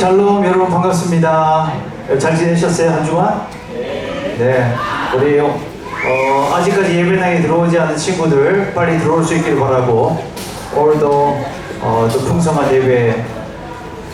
샬롬 여러분 반갑습니다. 잘 지내셨어요 한 주간? 네. 우리 아직까지 예배당에 들어오지 않은 친구들 빨리 들어올 수 있길 바라고 오늘도 또 풍성한 예배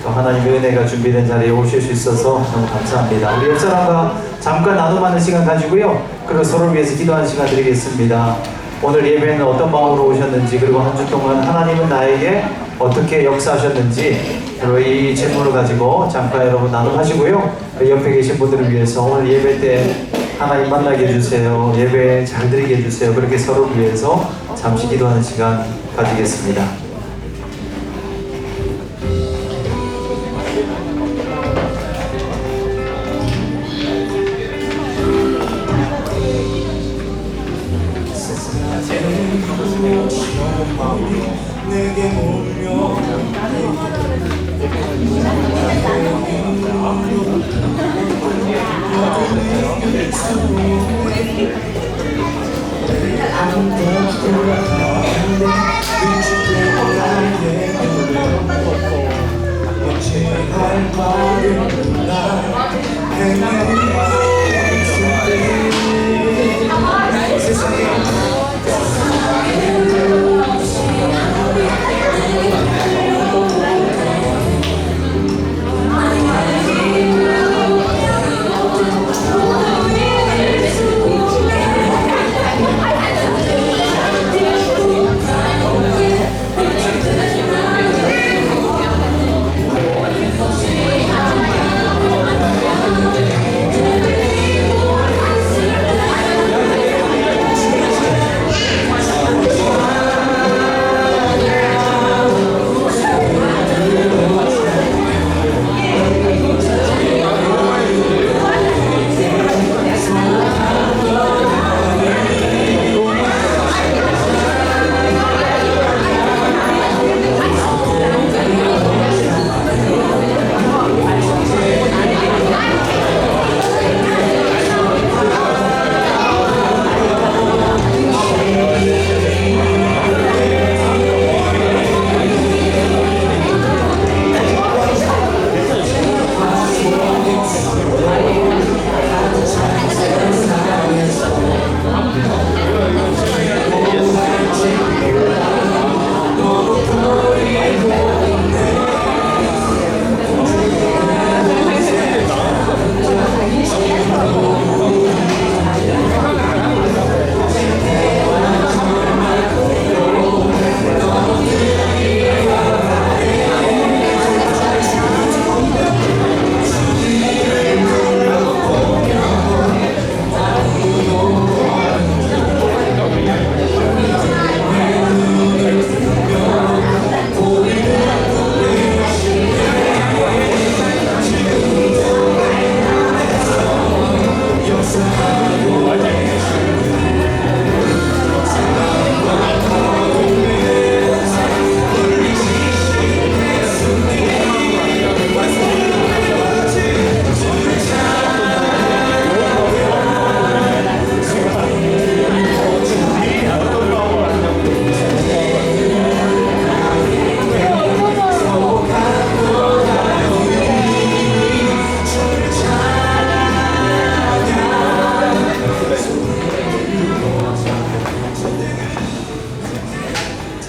또 하나님의 은혜가 준비된 자리에 오실 수 있어서 너무 감사합니다. 우리 옆 사람과 잠깐 나눔하는 시간 가지고요. 그리고 서로를 위해서 기도하는 시간 드리겠습니다. 오늘 예배는 어떤 마음으로 오셨는지 그리고 한 주 동안 하나님은 나에게 어떻게 역사하셨는지 그리고 이 질문을 가지고 잠깐 여러분 나눔하시고요. 옆에 계신 분들을 위해서 오늘 예배 때 하나님 만나게 해주세요. 예배 잘 드리게 해주세요. 그렇게 서로를 위해서 잠시 기도하는 시간 가지겠습니다. 내게 몰려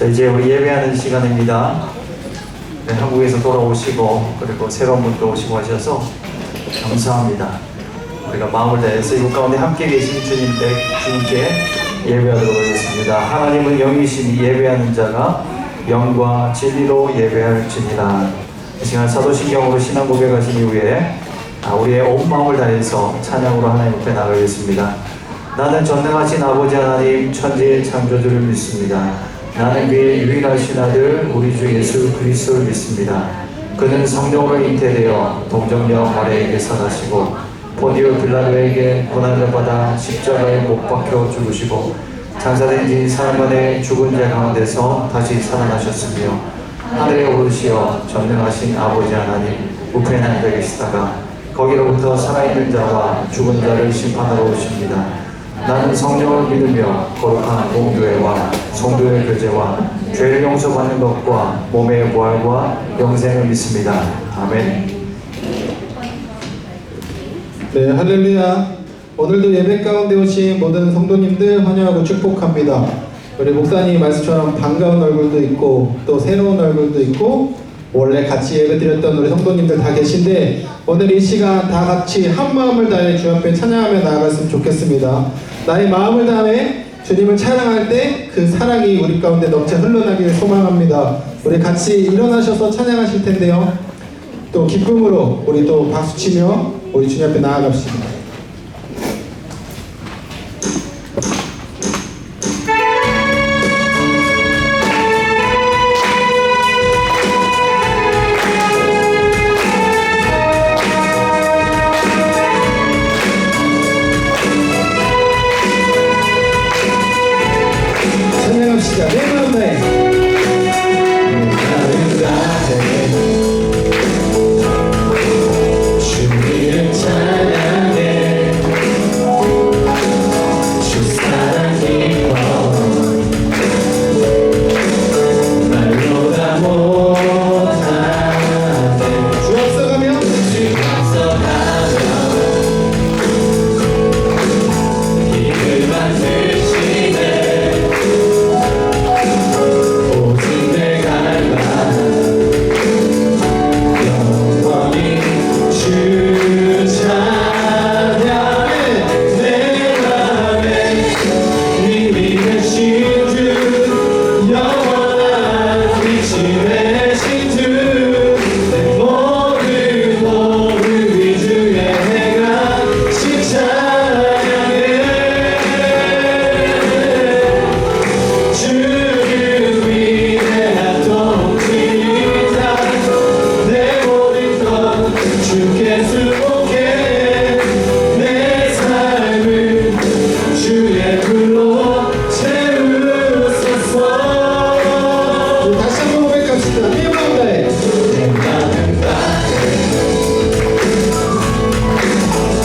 자, 이제 우리 예배하는 시간입니다. 네, 한국에서 돌아오시고 그리고 새로운 분도 오시고 하셔서 감사합니다. 우리가 마음을 다해서 이곳 가운데 함께 계신 주님께 예배하도록 하겠습니다. 하나님은 영이시니 예배하는 자가 영과 진리로 예배할지니라. 이 시간 사도신경으로 신앙 고백하신 이후에 우리의 온 마음을 다해서 찬양으로 하나님 앞에 나가겠습니다. 나는 전능하신 아버지 하나님 천지의 창조주를 믿습니다. 나는 그의 유일하신 아들 우리 주 예수 그리스도를 믿습니다. 그는 성령으로 잉태되어 동정녀 마리아에게 살아시고 본디오 빌라도에게 고난을 받아 십자가에 못 박혀 죽으시고 장사된 지 사흘 만에 죽은 자 가운데서 다시 살아나셨으며 하늘에 오르시어 전능하신 아버지 하나님 우편에 앉아 계시다가 거기로부터 살아있는 자와 죽은 자를 심판하러 오십니다. 나는 성령을 믿으며 거룩한 공교회와 성도의 교제와 죄를 용서받는 것과 몸의 부활과 영생을 믿습니다. 아멘. 네, 할렐루야. 오늘도 예배 가운데 오신 모든 성도님들 환영하고 축복합니다. 우리 목사님 말씀처럼 반가운 얼굴도 있고 또 새로운 얼굴도 있고 원래 같이 예배드렸던 우리 성도님들 다 계신데 오늘 이 시간 다 같이 한 마음을 다해 주 앞에 찬양하며 나아갔으면 좋겠습니다. 나의 마음을 다해 주님을 찬양할 때 그 사랑이 우리 가운데 넘쳐 흘러나기를 소망합니다. 우리 같이 일어나셔서 찬양하실 텐데요. 또 기쁨으로 우리 또 박수치며 우리 주님 앞에 나아갑시다. 찬양합시다. 내 마음 다해. 주님을 찬양해 주 사랑 기뻐 말로 다 못하네 주 앞서가며 주 앞서가며 길을 만드시네 오직 내 갈망 영원히 주 찬양해 내 맘에 님이 되신 주 영원한 빛이 되신 주 내 모든 모든 주의 해가 찬양해 주를 위대한 통치자 내 모든 것 주께 수복해 내 삶을 주의 불로 채우소서 다시 한번 고백합시다. 내 마음 다해. 내 마음 다해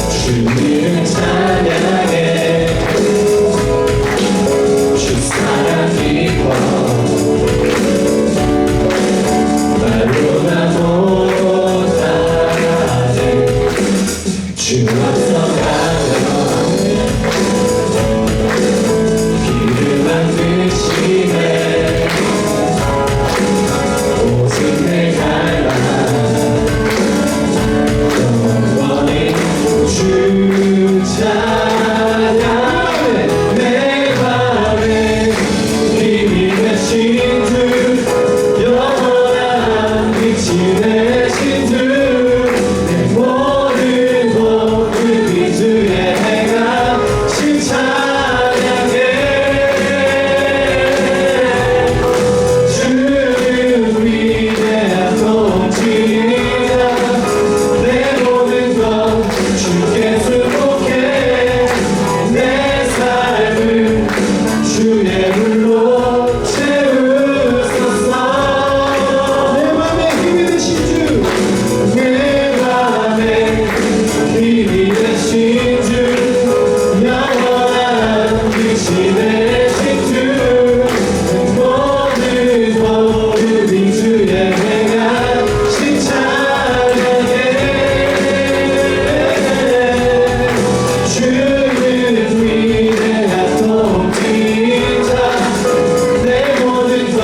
주님을 찬양해 주 사랑 기뻐 말로 다 못하네 주 앞서가며 길을 만드시네 오직 내 갈망 영원히 주 찬양해 내 맘에 힘이 되신 주 영원한 빛이 되신 주 내 모든 모든 주의 해가 찬양해 주를 위대한 통치자 내 모든 것 주께 수복해 내 삶을 주의 불로 채우소서 내 마음에 힘이 되신 주. 내 맘에 힘이 되신 주 영원한 빛이 되신 주 내 모든 모든 주의 해가 찬양해 주를 위대한 통치자 내 모든 것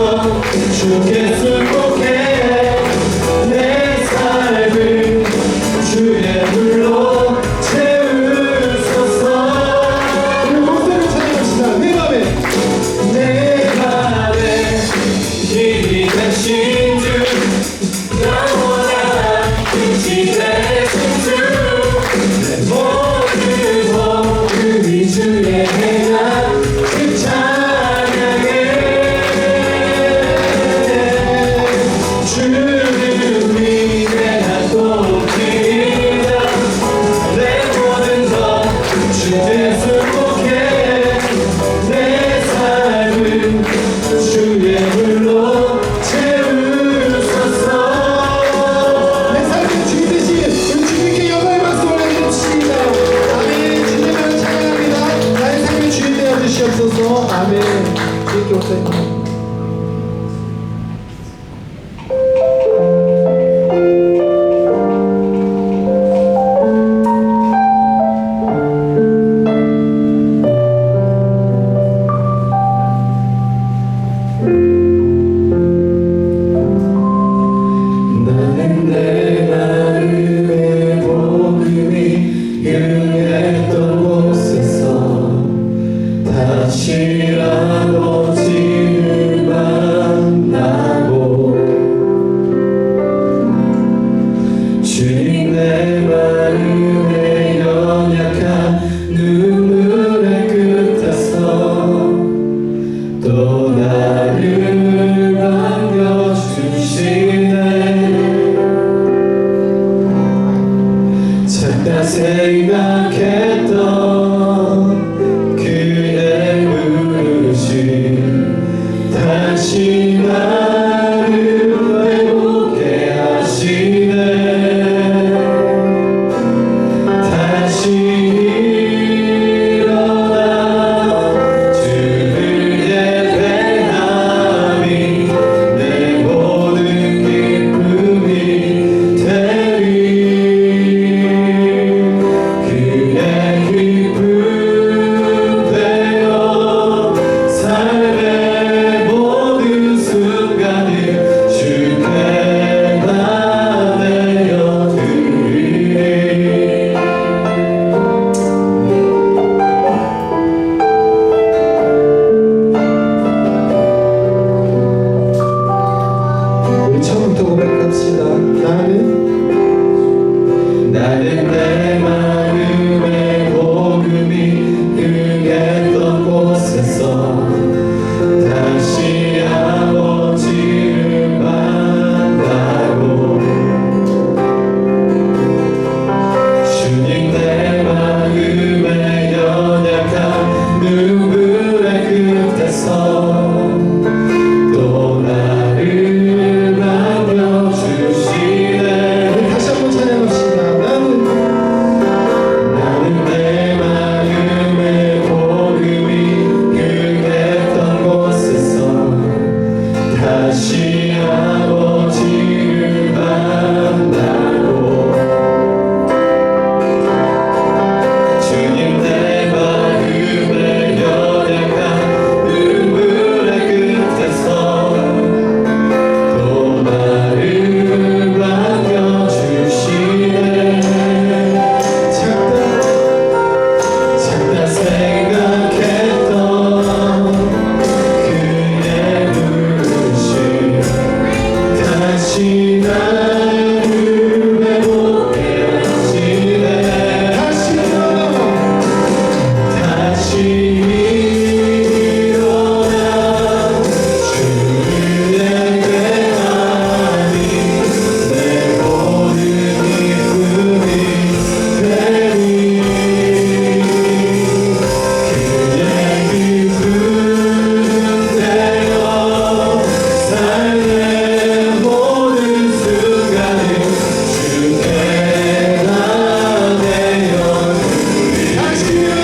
주께 수복해 내 삶을 주의 불로 채우소서 우리 목소리 찬양합시다. 내 마음에. 내 맘에 힘이 되신 주 영원한 빛이 되신 주 내 모든 모든 주의 해가 찬양해 주를 위대한 통치자 내 모든 것 주께 수복해 내 삶을 주의 불로 채우소서 내 삶의 주인 되신 우리 주님께 영광의 박수 올려드립시다. 아멘. 주님을 찬양합니다. 나의 삶의 주인 되어 주시옵소서. 아멘. 이렇게 목사님. 다시 아버지를 만나고 주님 내 마음의 연약한 눈물의 끝에서 또 나를 반겨주시네 잠깐 생각했던 그의 부르심 다시 나를 회복해 하시네 다시 일어나 주를 예배함이 내 모든 기쁨이 되리 그의 기쁨 되어 삶의 모든 순간을 주께 나내어 드리리 우리 처음부터 고백합시다. 나는 내 마음의 복음이 흥했던 곳에서 다시 아버지를 만나고 주님 내 마음의 연약한 눈물의 끝에서 또 나를 반겨주시네 다시 한번 찬양합시다. 나는 내 마음의 복음이 흥했던 곳에서 다시 아버지를 만나고 주님 내 마음의 연약한 눈물의 끝에서 또 나를 반겨주시네 잠깐 생각했던 그의 부르심 다시 나를 회복해 하시네 다시 일어나 주를 예배하니 내 모든 기쁨이 되리 그의 기쁨 되어 삶의 모든 순간을 주께 나내어 드리리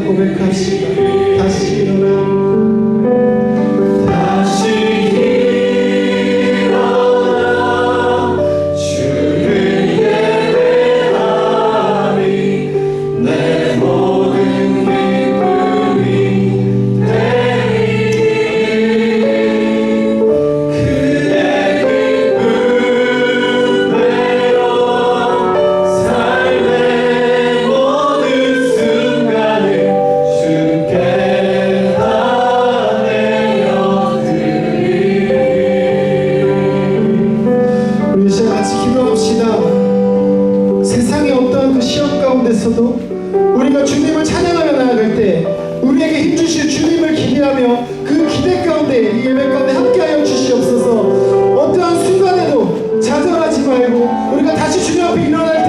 고백합시다. 다시 일어나 다시 일어나 주를 예배하리 내 모든 기쁨이 되리 그의 기쁨대로 삶의 모든 순간을 주께 다 내어드리리 우리 이제 같이 기도합시다. 세상의 어떠한 그 시험 가운데서도 우리가 주님을 찬양하며 나아갈 때 우리에게 힘주실 주님을 기대하며 그 기대 가운데 이 예배 가운데 함께하여 주시옵소서. 어떠한 순간에도 좌절하지 말고 우리가 다시 주님 앞에 일어날 때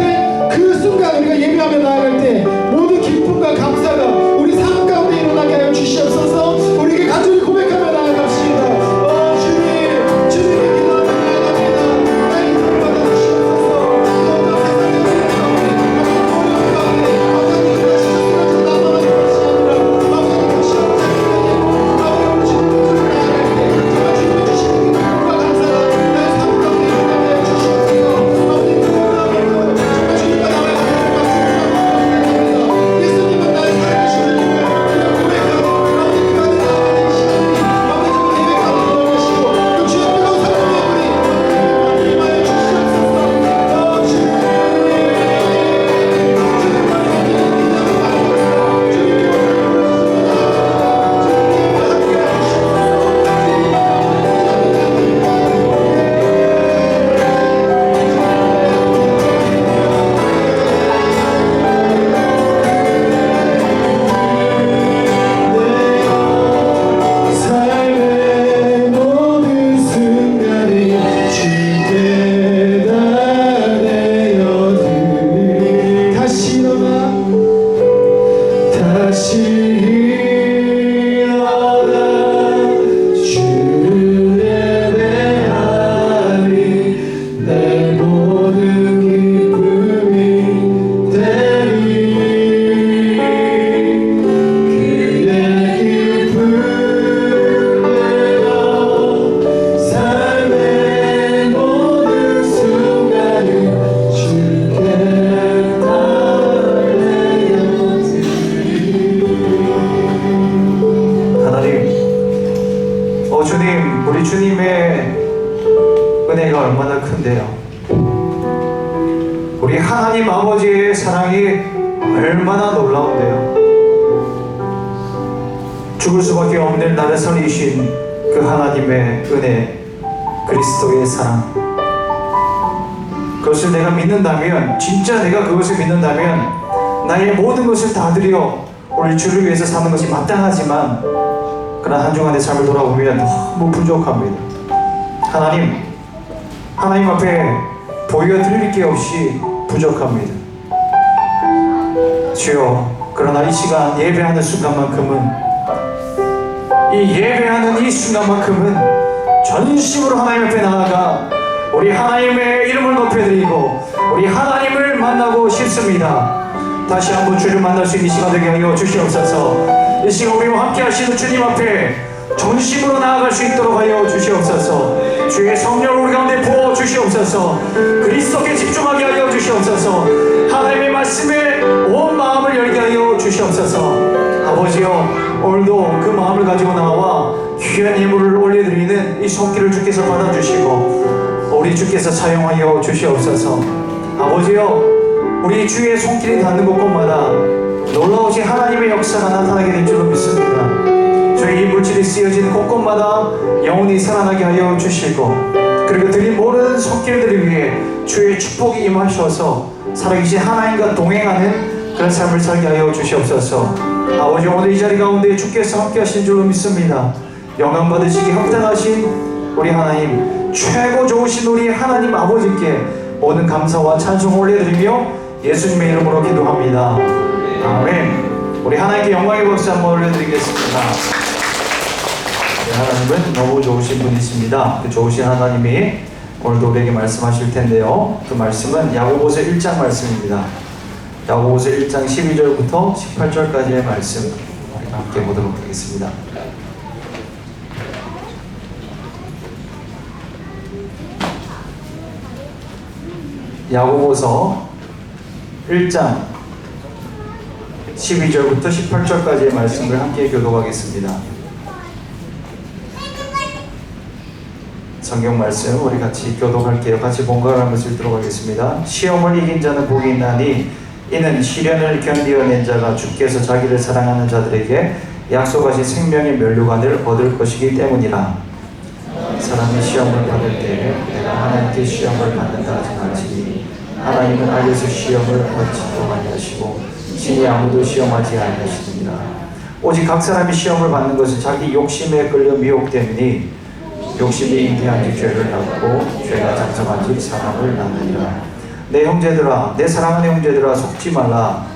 그 순간 우리가 예배하며 나아갈 때 모든 기쁨과 감사가 우리 삶 가운데 일어나게 하여 주시옵소서. 우리에게 간절히 고백하며 나아갑시다. 주님, 주님께 기도하며 나아갑니다. 나의 기도를 받아주시옵소서. 어떤 세상의 어려움 가운데, 어떤 가운데, 어떤 일을 하시옵소서. 나만한 것이 아니라 나만한 것이 없는 나만한 주님을 나아갈 때 제가 주님을 주시는 기쁨과 감사가 나의 삶 가운데 일어나게 하여 주시옵소서. 아버지 감사합니다. 정말 주님과 나와의 예수님은 나의 살아계신 주님을 고백하고 아버지 그 안에 나아가는 이 시간이 아버지 정말 예배 가운데 넣으시고 그 주의 뜨거운 사랑의 불이 임하여 주시옵소서. 주님 삶의 모든 순간이 주께 다 내어드리리 다시 일어나 다시 일어나 주를 예배하리 내 모든 기쁨이 되리 그의 기쁨대로 삶의 모든 순간을 주께 다 하나님, 주님, 우리 주님의 은혜가 얼마나 큰데요. 우리 하나님 아버지의 사랑이 얼마나 놀라운데요. 죽을 수밖에 없는 나를 살리신 그 하나님의 은혜, 그리스도의 사랑, 그것을 내가 믿는다면, 진짜 내가 그것을 믿는다면 나의 모든 것을 다 드려 우리 주를 위해서 사는 것이 마땅하지만 그러나 한 주간의 삶을 돌아보면 너무 부족합니다. 하나님 앞에 보여드릴 게 없이 부족합니다. 주여, 그러나 이 시간 예배하는 순간만큼은, 이 예배하는 이 순간만큼은 전심으로 하나님 앞에 나아가 우리 하나님의 이름을 높여드리고 우리 하나님을 만나고 싶습니다. 다시 한번 주를 만날 수 있는 시간 되게 하여 주시옵소서. 이 시간 우리와 함께 하시는 주님 앞에 전심으로 나아갈 수 있도록 하여 주시옵소서. 주의 성령을 우리 가운데 부어 주시옵소서. 그리스도께 집중하게 하여 주시옵소서. 하나님의 말씀에 온 마음을 열게 하여 주시옵소서. 아버지여, 오늘도 그 마음을 가지고 나와 귀한 예물을 올려드리는 이 손길을 주께서 받아주시고 우리 주께서 사용하여 주시옵소서. 아버지여, 우리 주의 손길이 닿는 곳곳마다 놀라우신 하나님의 역사가 나타나게 될 줄로 믿습니다. 주의 이 물질이 쓰여지는 곳곳마다 영원히 살아나게 하여 주시고, 그리고 드린 모든 손길들을 위해 주의 축복이 임하셔서 살아계신 하나님과 동행하는 그런 삶을 살게 하여 주시옵소서. 아버지, 오늘 이 자리 가운데 주께서 함께 하신 줄로 믿습니다. 영광 받으시기 합당하신 우리 하나님, 최고 좋으신 우리 하나님 아버지께 모든 감사와 찬송을 올려드리며 예수님의 이름으로 기도합니다. 아멘. 우리 하나님께 영광의 박수 한번 올려드리겠습니다. 네, 하나님은 너무 좋으신 분이십니다. 그 좋으신 하나님이 오늘도 우리에게 말씀하실 텐데요. 그 말씀은 야고보서 1장 말씀입니다. 야고보서 1장 12절부터 18절까지의 말씀 우리 함께 보도록 하겠습니다. 야고보서 1장 12절부터 18절까지의 말씀을 함께 교독하겠습니다. 성경 말씀 우리 같이 교독할게요. 같이 본문을 읽도록 하겠습니다. 시험을 이긴 자는 복이 있나니 이는 시련을 견디어낸 자가 주께서 자기를 사랑하는 자들에게 약속하신 생명의 면류관을 얻을 것이기 때문이라. 사람이 시험을 받을 때 내가 하나님께 시험을 받는다 하지 말지니 하나님은 알려서 시험을 받지도 아니하시고 신이 아무도 시험하지 아니하시느니라. 오직 각 사람이 시험을 받는 것은 자기 욕심에 끌려 미혹되니 욕심이 잉태한 지 죄를 낳고 죄가 장성한 지 사람을 낳느니라. 내 형제들아, 내 사랑하는 형제들아, 속지 말라.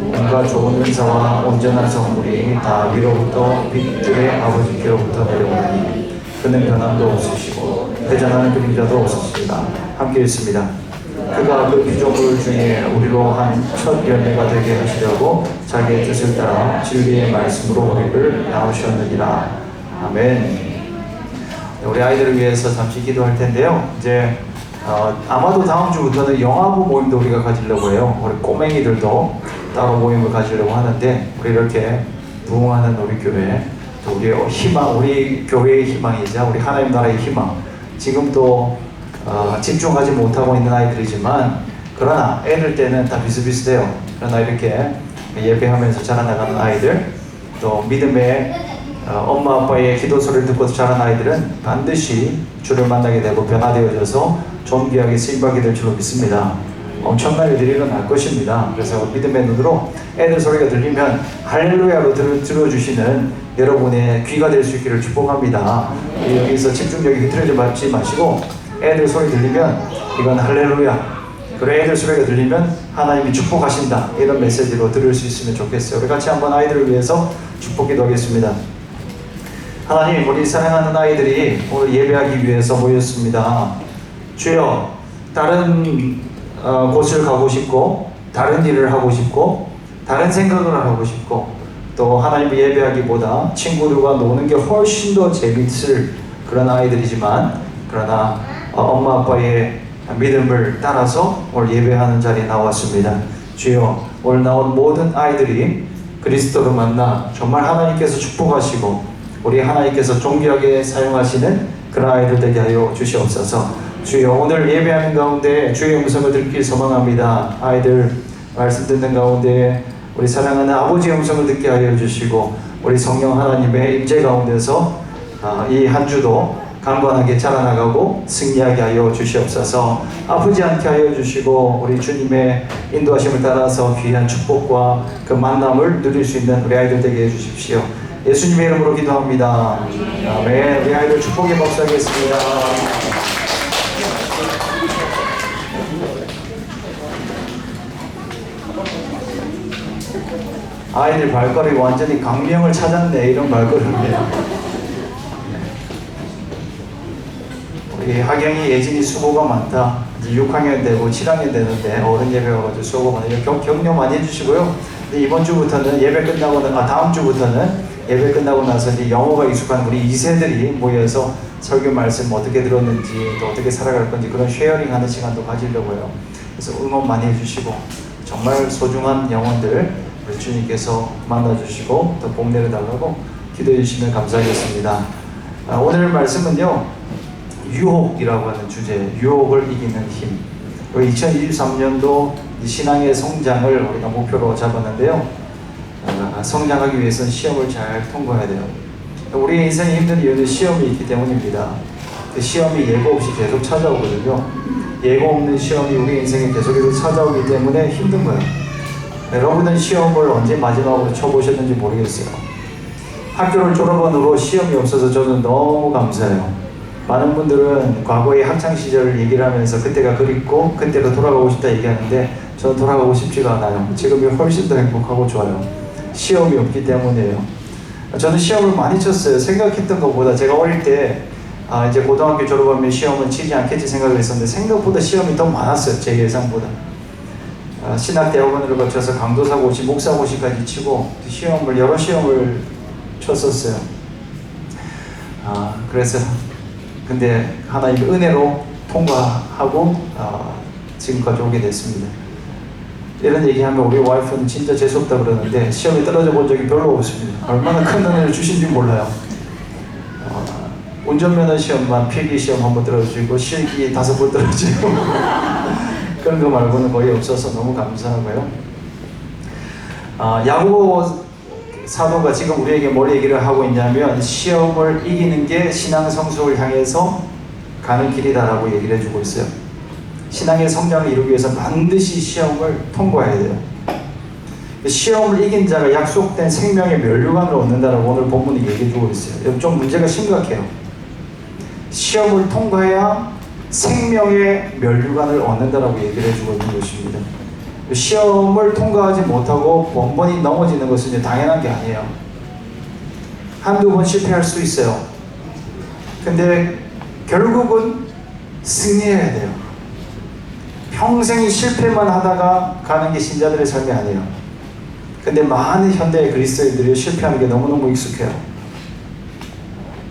온갖 좋은 은사와 온전한 선물이 다 위로부터 빛들의 아버지께로부터 내려오나니 그는 변함도 없으시고 회전하는 그림자도 없으시리라. 함께 읽습니다. 그가 그 피조물 중에 우리로 한 첫 열매가 되게 하시려고 자기의 뜻을 따라 진리의 말씀으로 우리를 낳으셨느니라. 아멘. 우리 아이들을 위해서 잠시 기도할 텐데요. 이제 아마도 다음 주부터는 영화부 모임도 우리가 가지려고 해요. 우리 꼬맹이들도 따로 모임을 가지려고 하는데 우리 이렇게 부흥하는 우리 교회, 또 우리의 희망, 우리 교회의 희망이자 우리 하나님 나라의 희망. 지금도 집중하지 못하고 있는 아이들이지만 그러나 애들 때는 다 비슷비슷해요. 그러나 이렇게 예배하면서 자라나가는 아이들, 또 믿음의 엄마 아빠의 기도 소리를 듣고 자란 아이들은 반드시 주를 만나게 되고 변화되어져서 존귀하게 쓰임받게 될 줄로 믿습니다. 엄청난 일들이 일어날 것입니다. 그래서 믿음의 눈으로 애들 소리가 들리면 할렐루야로 들어주시는 여러분의 귀가 될 수 있기를 축복합니다. 여기서 집중력이 흐트러져 마시고 애들 소리 들리면 이건 할렐루야, 그래 애들 소리가 들리면 하나님이 축복하신다, 이런 메시지로 들을 수 있으면 좋겠어요. 우리 같이 한번 아이들을 위해서 축복 기도하겠습니다. 하나님, 우리 사랑하는 아이들이 오늘 예배하기 위해서 모였습니다. 주여, 다른 곳을 가고 싶고 다른 일을 하고 싶고 다른 생각을 하고 싶고 또 하나님을 예배하기보다 친구들과 노는 게 훨씬 더 재밌을 그런 아이들이지만 그러나 엄마 아빠의 믿음을 따라서 오늘 예배하는 자리에 나왔습니다. 주여, 오늘 나온 모든 아이들이 그리스도를 만나 정말 하나님께서 축복하시고 우리 하나님께서 존귀하게 사용하시는 그런 아이들 되게 하여 주시옵소서. 주여, 오늘 예배하는 가운데 주의 음성을 듣길 소망합니다. 아이들 말씀 듣는 가운데 우리 사랑하는 아버지의 음성을 듣게 하여 주시고 우리 성령 하나님의 임재 가운데서 이 한 주도 강건하게 자라나가고 승리하게 하여 주시옵소서. 아프지 않게 하여 주시고 우리 주님의 인도하심을 따라서 귀한 축복과 그 만남을 누릴 수 있는 우리 아이들 되게 해주십시오. 예수님의 이름으로 기도합니다. 아멘. 우리 아이들 축복의 박수 하겠습니다. 아이들 발걸음이 완전히 강명을 찾았네, 이런 발걸음이에요. 우리 하경이 예진이 수고가 많다. 이제 6학년 되고 7학년 되는데 어른 예배 와가지고 수고 많이 격려 많이 해주시고요. 이번 주부터는 예배 끝나고는 다음 주부터는 예배 끝나고 나서 이제 영어가 익숙한 우리 2세들이 모여서 설교 말씀 어떻게 들었는지 또 어떻게 살아갈 건지 그런 쉐어링하는 시간도 가지려고 해요. 그래서 응원 많이 해주시고 정말 소중한 영혼들 우리 주님께서 만나주시고 또 복 내려달라고 기도해 주시면 감사하겠습니다. 오늘 말씀은요, 유혹이라고 하는 주제, 유혹을 이기는 힘. 2023년도 신앙의 성장을 우리가 목표로 잡았는데요. 성장하기 위해서는 시험을 잘 통과해야 돼요. 우리 인생이 힘든 이유는 시험이 있기 때문입니다. 그 시험이 예고 없이 계속 찾아오거든요. 예고 없는 시험이 우리 인생에 계속해서 찾아오기 때문에 힘든 거예요. 여러분은 시험을 언제 마지막으로 쳐보셨는지 모르겠어요. 학교를 졸업한 후로 시험이 없어서 저는 너무 감사해요. 많은 분들은 과거의 학창시절을 얘기를 하면서 그때가 그립고 그때로 돌아가고 싶다 얘기하는데 저는 돌아가고 싶지가 않아요. 지금이 훨씬 더 행복하고 좋아요. 시험이 없기 때문이에요. 저는 시험을 많이 쳤어요. 생각했던 것보다. 제가 어릴 때 이제 고등학교 졸업하면 시험은 치지 않겠지 생각을 했었는데 생각보다 시험이 더 많았어요. 제 예상보다. 신학대학원을 거쳐서 강도사고시, 목사고시까지 치고 여러 시험을 쳤었어요. 그래서 근데 하나님의 은혜로 통과하고 지금까지 오게 됐습니다. 이런 얘기하면 우리 와이프는 진짜 재수없다 그러는데 시험에 떨어져 본 적이 별로 없습니다. 얼마나 큰 은혜를 주신지 몰라요. 운전면허 시험만 필기시험 한번 떨어지고 실기 5번 떨어지고 그런 거 말고는 거의 없어서 너무 감사하고요. 야고보 사도가 지금 우리에게 뭘 얘기를 하고 있냐면 시험을 이기는 게 신앙 성숙을 향해서 가는 길이다라고 얘기를 해주고 있어요. 신앙의 성장을 이루기 위해서 반드시 시험을 통과해야 돼요. 시험을 이긴 자가 약속된 생명의 면류관을 얻는다라고 오늘 본문이 얘기해주고 있어요. 좀 문제가 심각해요. 시험을 통과해야 생명의 면류관을 얻는다라고 얘기를 해주고 있는 것입니다. 시험을 통과하지 못하고 번번이 넘어지는 것은 이제 당연한 게 아니에요. 한두 번 실패할 수 있어요. 근데 결국은 승리해야 돼요. 평생 실패만 하다가 가는 게 신자들의 삶이 아니에요. 근데 많은 현대의 그리스도인들이 실패하는 게 너무너무 익숙해요.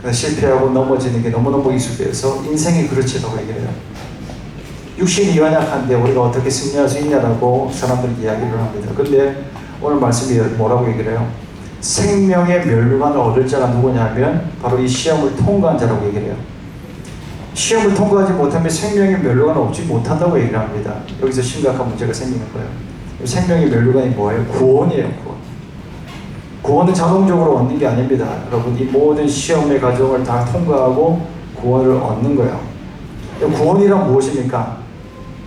실패하고 넘어지는 게 너무너무 익숙해서 인생이 그렇지라고 얘기해요. 육신이 연약한데 우리가 어떻게 승리할 수 있냐라고 사람들이 이야기를 합니다. 근데 오늘 말씀이 뭐라고 얘기를 해요? 생명의 면류관을 얻을 자가 누구냐면 바로 이 시험을 통과한 자라고 얘기를 해요. 시험을 통과하지 못하면 생명의 면류관을 얻지 못한다고 얘기를 합니다. 여기서 심각한 문제가 생기는 거예요. 생명의 면류관이 뭐예요? 구원이에요. 구원은 자동적으로 얻는 게 아닙니다. 여러분, 이 모든 시험의 과정을 다 통과하고 구원을 얻는 거예요. 구원이란 무엇입니까?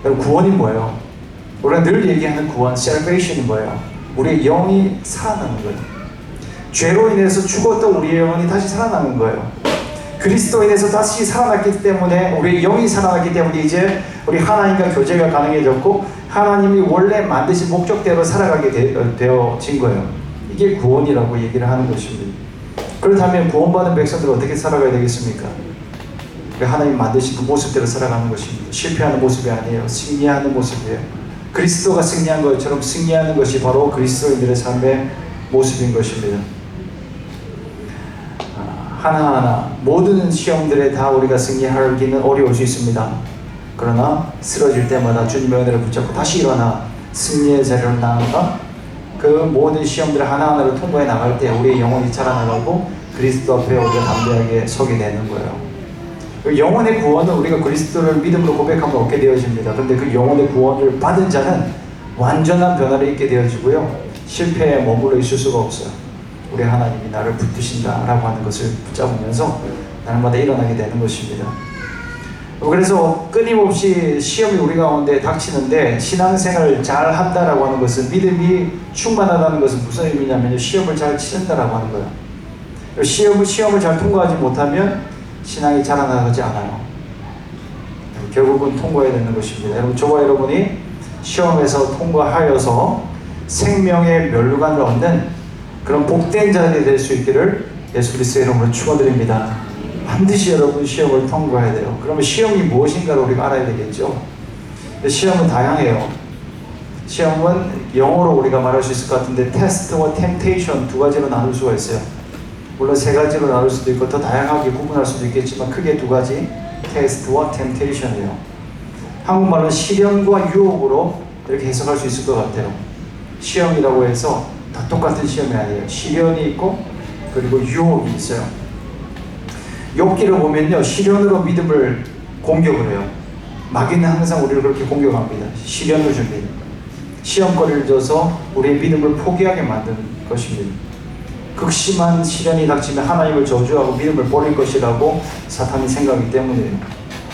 여러분, 구원이 뭐예요? 우리가 늘 얘기하는 구원, salvation이 뭐예요? 우리의 영이 살아나는 거예요. 죄로 인해서 죽었던 우리의 영혼이 다시 살아나는 거예요. 그리스도인에서 다시 살아났기 때문에 우리의 영이 살아났기 때문에 이제 우리 하나님과 교제가 가능해졌고 하나님이 원래 만드신 목적대로 살아가게 되어진 거예요. 이게 구원이라고 얘기를 하는 것입니다. 그렇다면 구원받은 백성들은 어떻게 살아가야 되겠습니까? 하나님 만드신 그 모습대로 살아가는 것입니다. 실패하는 모습이 아니에요. 승리하는 모습이에요. 그리스도가 승리한 것처럼 승리하는 것이 바로 그리스도인들의 삶의 모습인 것입니다. 하나하나 모든 시험들에 다 우리가 승리하기는 어려울 수 있습니다. 그러나 쓰러질 때마다 주님의 은혜를 붙잡고 다시 일어나 승리의 자리로 나아가 그 모든 시험들을 하나하나를 통과해 나갈 때 우리의 영혼이 자라나가고 그리스도 앞에 우리가 담대하게 서게 되는 거예요. 영혼의 구원은 우리가 그리스도를 믿음으로 고백하면 얻게 되어집니다. 그런데 그 영혼의 구원을 받은 자는 완전한 변화를 입게 되어지고요. 실패에 머물러 있을 수가 없어요. 우리 하나님이 나를 붙드신다라고 하는 것을 붙잡으면서 날마다 일어나게 되는 것입니다. 그래서 끊임없이 시험이 우리 가운데 닥치는데 신앙생활을 잘 한다라고 하는 것은 믿음이 충만하다는 것은 무슨 의미냐면 시험을 잘 치른다라고 하는 거예요. 시험을 잘 통과하지 못하면 신앙이 자라나지 않아요. 결국은 통과해야 되는 것입니다. 여러분, 저와 여러분이 시험에서 통과하여서 생명의 면류관을 얻는 그런 복된 자들이 될 수 있기를 예수 그리스도의 이름으로 축원드립니다. 반드시 여러분 시험을 통과해야 돼요. 그러면 시험이 무엇인가를 우리가 알아야 되겠죠. 시험은 다양해요. 시험은 영어로 우리가 말할 수 있을 것 같은데 테스트와 템테이션 두 가지로 나눌 수가 있어요. 물론 세 가지로 나눌 수도 있고 더 다양하게 구분할 수도 있겠지만 크게 두 가지, 테스트와 템테이션이에요. 한국말로 시련과 유혹으로 이렇게 해석할 수 있을 것 같아요. 시험이라고 해서 다 똑같은 시험이 아니에요. 시련이 있고 그리고 유혹이 있어요. 욥기를 보면요, 시련으로 믿음을 공격을 해요. 마귀는 항상 우리를 그렇게 공격합니다. 시련을 줍니다. 시험거리를 줘서 우리의 믿음을 포기하게 만드는 것입니다. 극심한 시련이 닥치면 하나님을 저주하고 믿음을 버릴 것이라고 사탄이 생각하기 때문이에요.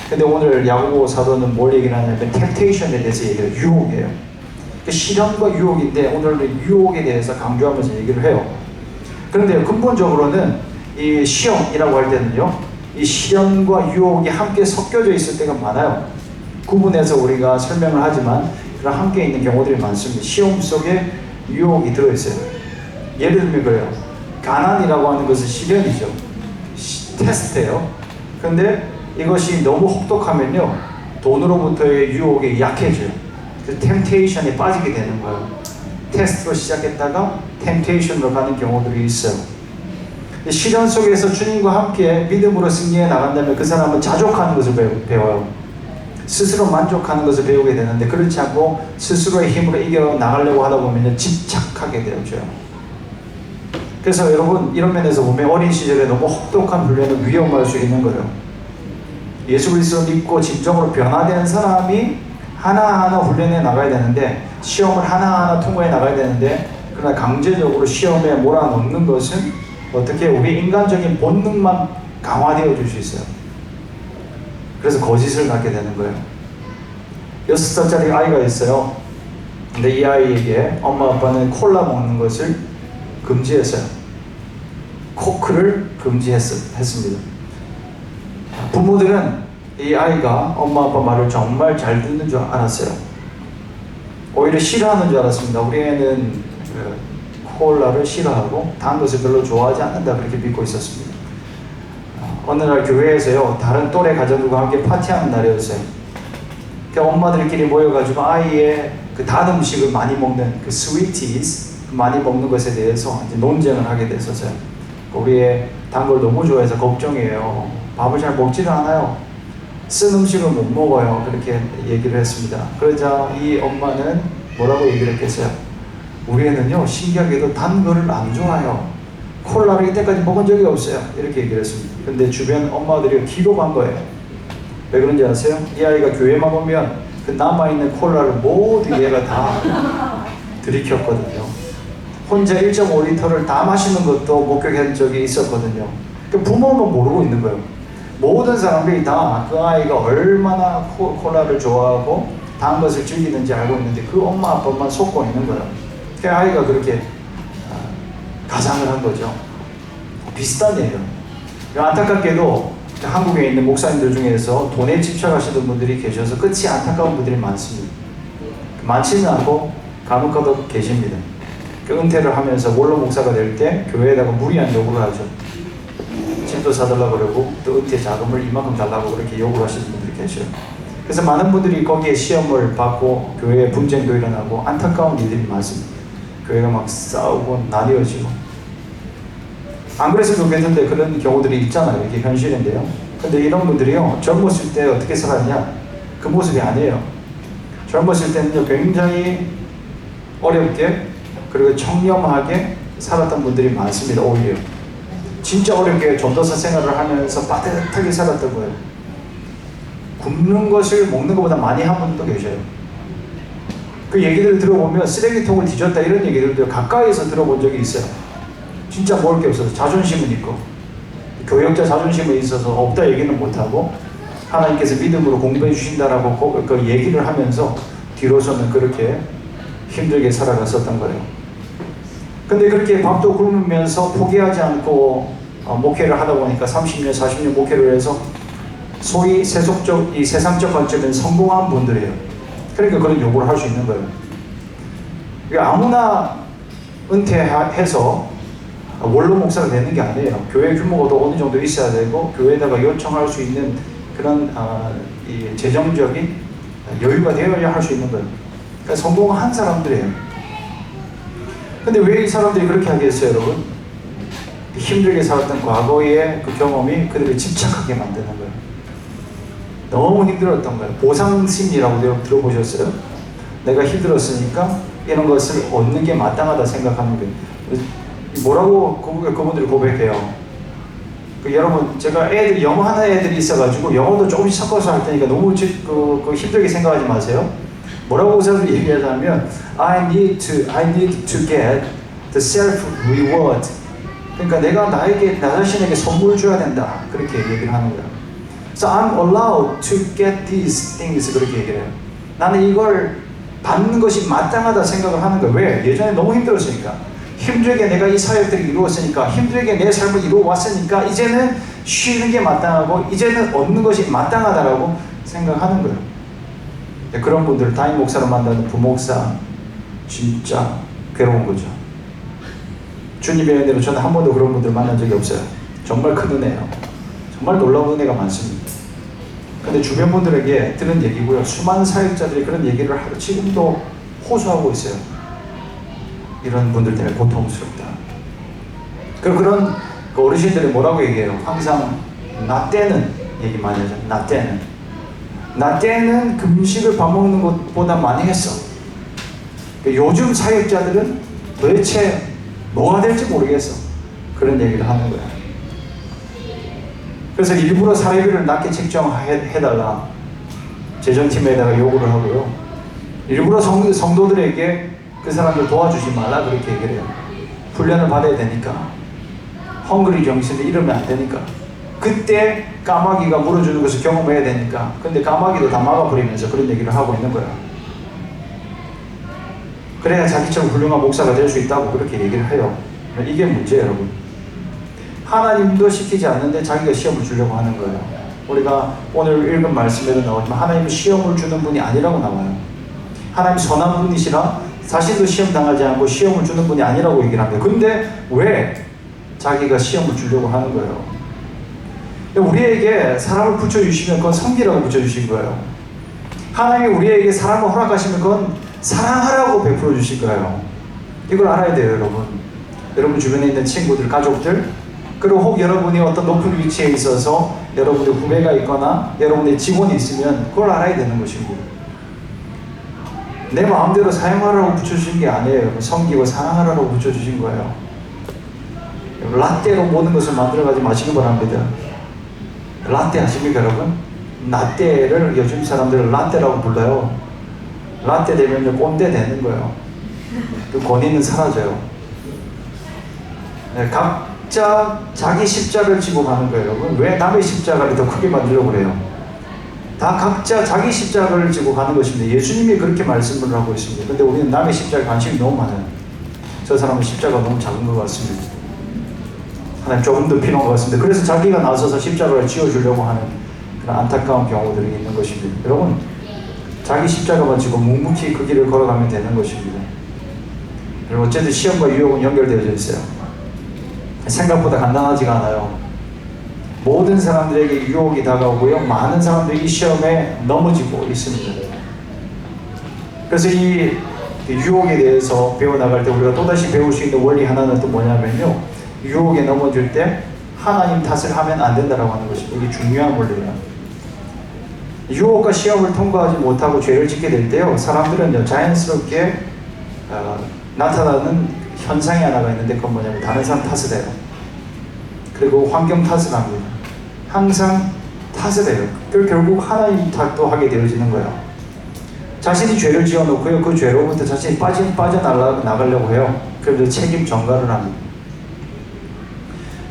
근데 오늘 야고보 사도는 뭘 얘기를 하냐면 템테이션에 대해서 얘기해요. 유혹이에요. 시련과 유혹인데 오늘은 유혹에 대해서 강조하면서 얘기를 해요. 그런데 근본적으로는 이 시험이라고 할 때는요, 이 시련과 유혹이 함께 섞여져 있을 때가 많아요. 구분해서 우리가 설명을 하지만 그런 함께 있는 경우들이 많습니다. 시험 속에 유혹이 들어있어요. 예를 들면 그래요. 가난이라고 하는 것은 시련이죠. 테스트예요. 근데 이것이 너무 혹독하면요, 돈으로부터의 유혹이 약해져요. 그 템테이션에 빠지게 되는 거예요. 테스트로 시작했다가 템테이션으로 가는 경우들이 있어요. 시련 속에서 주님과 함께 믿음으로 승리해 나간다면 그 사람은 자족하는 것을 배워요. 스스로 만족하는 것을 배우게 되는데, 그렇지 않고 스스로의 힘으로 이겨 나가려고 하다 보면 집착하게 되어져요. 그래서 여러분, 이런 면에서 보면 어린 시절에 너무 혹독한 훈련은 위험할 수 있는 거예요. 예수 그리스도를 믿고 진정으로 변화된 사람이 하나하나 훈련해 나가야 되는데, 시험을 하나하나 통과해 나가야 되는데, 그러나 강제적으로 시험에 몰아넣는 것은 어떻게 우리 인간적인 본능만 강화되어 줄 수 있어요. 그래서 거짓을 갖게 되는 거예요. 6살짜리 아이가 있어요. 근데 이 아이에게 엄마 아빠는 콜라 먹는 것을 금지했어요. 코크를 금지했습니다. 부모들은 이 아이가 엄마 아빠 말을 정말 잘 듣는 줄 알았어요. 오히려 싫어하는 줄 알았습니다. 우리 애는 콜라를 싫어하고 단 것을 별로 좋아하지 않는다, 그렇게 믿고 있었습니다. 어느 날 교회에서요, 다른 또래 가족들과 함께 파티하는 날이었어요. 그러니까 엄마들끼리 모여가지고 아이의 그 단 음식을 많이 먹는 그 스위티즈 많이 먹는 것에 대해서 이제 논쟁을 하게 됐었어요. 우리 애 단 걸 너무 좋아해서 걱정이에요. 밥을 잘 먹지도 않아요. 쓴 음식을 못 먹어요. 그렇게 얘기를 했습니다. 그러자 이 엄마는 뭐라고 얘기를 했겠어요? 우리 애는요, 신기하게도 단 거를 안 좋아해요. 콜라를 이때까지 먹은 적이 없어요. 이렇게 얘기를 했습니다. 근데 주변 엄마들이 기겁한 거예요. 왜 그런지 아세요? 이 아이가 교회만 오면 그 남아있는 콜라를 모두 얘가 다 들이켰거든요. 혼자 1.5리터를 다 마시는 것도 목격한 적이 있었거든요. 부모는 모르고 있는 거예요. 모든 사람들이 다 그 아이가 얼마나 콜라를 좋아하고 단 것을 즐기는지 알고 있는데 그 엄마 아빠만 속고 있는 거예요. 그 아이가 그렇게 가장을 한 거죠. 비슷한 예요. 안타깝게도 한국에 있는 목사님들 중에서 돈에 집착하시는 분들이 계셔서 끝이 안타까운 분들이 많습니다. 많지는 않고 간혹가다 계십니다. 그 은퇴를 하면서 원로 목사가 될 때 교회에다가 무리한 요구를 하죠. 집도 사달라고 그러고 또 은퇴 자금을 이만큼 달라고 그렇게 요구를 하시는 분들이 계셔요. 그래서 많은 분들이 거기에 시험을 받고 교회에 분쟁도 일어나고 안타까운 일들이 많습니다. 교회가 막 싸우고 나뉘어지고. 안 그랬으면 좋겠는데 그런 경우들이 있잖아요. 이게 현실인데요. 근데 이런 분들이요, 젊었을 때 어떻게 살았냐? 그 모습이 아니에요. 젊었을 때는요, 굉장히 어렵게 그리고 청렴하게 살았던 분들이 많습니다. 오히려 진짜 어렵게 전도사 생활을 하면서 빠듯하게 살았던 거예요. 굶는 것을 먹는 것보다 많이 한 분도 계셔요. 그 얘기들을 들어보면 쓰레기통을 뒤졌다 이런 얘기들도 가까이서 들어본 적이 있어요. 진짜 먹을 게 없어서 자존심은 있고 교역자 자존심은 있어서 없다 얘기는 못하고 하나님께서 믿음으로 공부해 주신다라고 그 얘기를 하면서 뒤로서는 그렇게 힘들게 살아갔었던 거예요. 근데 그렇게 밥도 굶으면서 포기하지 않고 목회를 하다 보니까 30년, 40년 목회를 해서 소위 세속적, 이 세상적 관점에서 성공한 분들이에요. 그러니까 그런 요구를 할 수 있는 거예요. 그러니까 아무나 은퇴해서 원로 목사가 되는 게 아니에요. 교회 규모가 어느 정도 있어야 되고 교회에다가 요청할 수 있는 그런 이 재정적인 여유가 되어야 할 수 있는 거예요. 그러니까 성공한 사람들이에요. 근데 왜 이 사람들이 그렇게 하겠어요, 여러분? 힘들게 살았던 과거의 그 경험이 그들을 집착하게 만드는 거예요. 너무 힘들었던 거예요. 보상심리라고 여러분 들어보셨어요? 내가 힘들었으니까 이런 것을 얻는 게 마땅하다 생각하는 거예요. 뭐라고 그분들이 고백해요? 여러분, 제가 애들 영어 하는 애들이 있어가지고 영어도 조금씩 섞어서 할 테니까 너무 힘들게 생각하지 마세요. 뭐라고 그 사람들이 얘기하자면 I need to get the self-reward. 그러니까 내가 나 자신에게 선물 줘야 된다. 그렇게 얘기를 하는 거예요. So I'm allowed to get these things. 그렇게 얘기를 해요. 나는 이걸 받는 것이 마땅하다 생각을 하는 거예요. 왜? 예전에 너무 힘들었으니까. 힘들게 내가 이 사역들을 이루었으니까, 힘들게 내 삶을 이루어왔으니까 이제는 쉬는 게 마땅하고 이제는 얻는 것이 마땅하다라고 생각하는 거예요. 그런 분들 담임 목사로 만나는 부목사 진짜 괴로운 거죠. 주님의 은혜로 저는 한 번도 그런 분들 만난 적이 없어요. 정말 큰 은혜예요. 정말 놀라운 은혜가 많습니다. 근데 주변 분들에게 들은 얘기고요. 수많은 사역자들이 그런 얘기를 하고 지금도 호소하고 있어요. 이런 분들 때문에 고통스럽다. 그리고 그런 그 어르신들이 뭐라고 얘기해요? 항상 나 때는 얘기 많이 하죠. 나 때는. 나 때는 금식을 밥 먹는 것보다 많이 했어. 요즘 사역자들은 도대체 뭐가 될지 모르겠어. 그런 얘기를 하는 거야. 그래서 일부러 사례비를 낮게 책정해달라 재정팀에다가 요구를 하고요. 일부러 성도들에게 그 사람들 도와주지 말라 그렇게 얘기를 해요. 훈련을 받아야 되니까. 헝그리 정신을 잃으면 안 되니까. 그때 까마귀가 물어주는 것을 경험해야 되니까. 근데 까마귀도 다 막아버리면서 그런 얘기를 하고 있는 거야. 그래야 자기처럼 훌륭한 목사가 될 수 있다고 그렇게 얘기를 해요. 이게 문제예요, 여러분. 하나님도 시키지 않는데 자기가 시험을 주려고 하는 거예요. 우리가 오늘 읽은 말씀에도 나오지만 하나님은 시험을 주는 분이 아니라고 나와요. 하나님 선한 분이시라 자신도 시험 당하지 않고 시험을 주는 분이 아니라고 얘기를 합니다. 근데 왜 자기가 시험을 주려고 하는 거예요? 우리에게 사람을 붙여주시면 그건 성기라고 붙여주신 거예요. 하나님이 우리에게 사람을 허락하시면 그건 사랑하라고 베풀어 주실 거예요. 이걸 알아야 돼요, 여러분. 여러분 주변에 있는 친구들, 가족들, 그리고 혹 여러분이 어떤 높은 위치에 있어서 여러분의 후배가 있거나 여러분의 직원이 있으면 그걸 알아야 되는 것입니다. 내 마음대로 사용하라고 붙여주신 게 아니에요. 섬기고 사랑하라고 붙여주신 거예요. 라떼로 모든 것을 만들어가지 마시기 바랍니다. 라떼 아십니까, 여러분? 라떼를 요즘 사람들은 라떼라고 불러요. 라떼 되면 꼰대 되는 거예요. 그 권위는 사라져요. 네, 각자 자기 십자가를 지고 가는 거예요, 여러분. 왜 남의 십자가를 더 크게 만들려고 그래요? 다 각자 자기 십자가를 지고 가는 것입니다. 예수님이 그렇게 말씀을 하고 있습니다. 근데 우리는 남의 십자가에 관심이 너무 많아요. 저 사람은 십자가가 너무 작은 것 같습니다. 하나님 조금 더 필요한 것 같습니다. 그래서 자기가 나서서 십자가를 지어주려고 하는 그런 안타까운 경우들이 있는 것입니다. 여러분, 자기 십자가만 지고 묵묵히 그 길을 걸어가면 되는 것입니다. 그리고 어쨌든 시험과 유혹은 연결되어져 있어요. 생각보다 간단하지가 않아요. 모든 사람들에게 유혹이 다가오고요. 많은 사람들이 이 시험에 넘어지고 있습니다. 그래서 이 유혹에 대해서 배워나갈 때 우리가 또다시 배울 수 있는 원리 하나는 또 뭐냐면요. 유혹에 넘어질 때 하나님 탓을 하면 안 된다라고 하는 것입니다. 이게 중요한 원리예요. 유혹과 시험을 통과하지 못하고 죄를 짓게 될 때요. 사람들은요. 자연스럽게 나타나는 현상이 하나가 있는데 그건 뭐냐면 다른 사람 탓을 해요. 그리고 환경 탓을 합니다. 항상 탓을 해요. 그리고 결국 하나님 탓도 하게 되어지는 거예요. 자신이 죄를 지어놓고요. 그 죄로부터 자신이 빠져나가려고 해요. 그래서 책임 전가를 합니다.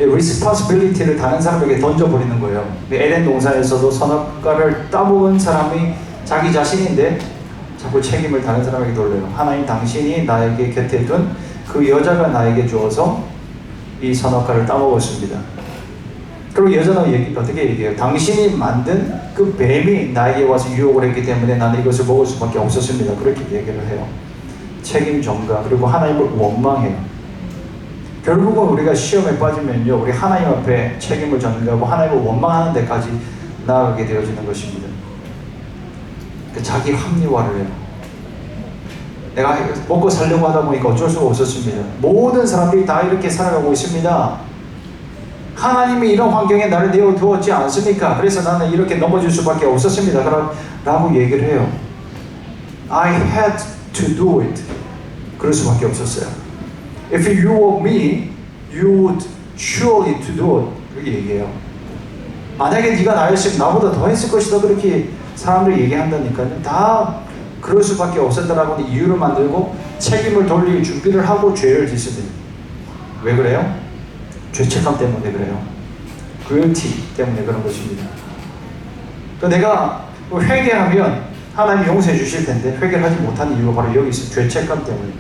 responsibility를 다른 사람에게 던져버리는 거예요. 에덴 동산에서도 선악과를 따먹은 사람이 자기 자신인데 자꾸 책임을 다른 사람에게 돌려요. 하나님 당신이 나에게 곁에 둔 그 여자가 나에게 주어서 이 선악과를 따먹었습니다. 그리고 여자는 어떻게 얘기해요? 당신이 만든 그 뱀이 나에게 와서 유혹을 했기 때문에 나는 이것을 먹을 수밖에 없었습니다. 그렇게 얘기를 해요. 책임 전가, 그리고 하나님을 원망해요. 결국은 우리가 시험에 빠지면요, 우리 하나님 앞에 책임을 전가하고 하나님을 원망하는 데까지 나아가게 되어지는 것입니다. 자기 합리화를 해요. 내가 먹고 살려고 하다 보니까 어쩔 수가 없었습니다. 모든 사람들이 다 이렇게 살아가고 있습니다. 하나님이 이런 환경에 나를 내어두었지 않습니까? 그래서 나는 이렇게 넘어질 수밖에 없었습니다. 라고 얘기를 해요. I had to do it. 그럴 수밖에 없었어요. If you were me, you would surely to do it. 그렇게 얘기해요. 만약에 네가 나였으면 나보다 더 했을 것이다. 그렇게 사람들이 얘기한다니까요. 다 그럴 수밖에 없었다라고 이유를 만들고 책임을 돌릴 준비를 하고 죄를 짓습니다. 왜 그래요? 죄책감 때문에 그래요. guilty 때문에 그런 것입니다. 또 내가 회개하면 하나님이 용서해 주실 텐데 회개를 하지 못하는 이유가 바로 여기 있어요. 죄책감 때문에.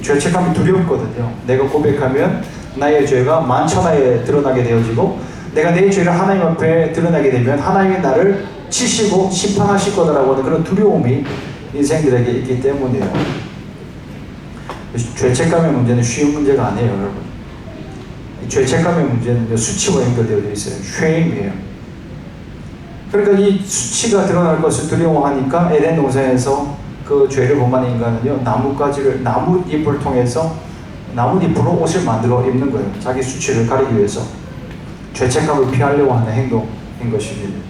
죄책감이 두렵거든요. 내가 고백하면 나의 죄가 만천하에 드러나게 되어지고 내가 내 죄를 하나님 앞에 드러나게 되면 하나님이 나를 치시고 심판하실 거다라고 하는 그런 두려움이 인생들에게 있기 때문이에요. 죄책감의 문제는 쉬운 문제가 아니에요, 여러분. 죄책감의 문제는 수치와 연결되어 있어요. shame이에요. 그러니까 이 수치가 드러날 것을 두려워하니까 에덴 동산에서 그 죄를 범한 인간은요, 나뭇잎을 통해서 나뭇잎으로 옷을 만들어 입는 거예요. 자기 수치를 가리기 위해서. 죄책감을 피하려고 하는 행동인 것입니다.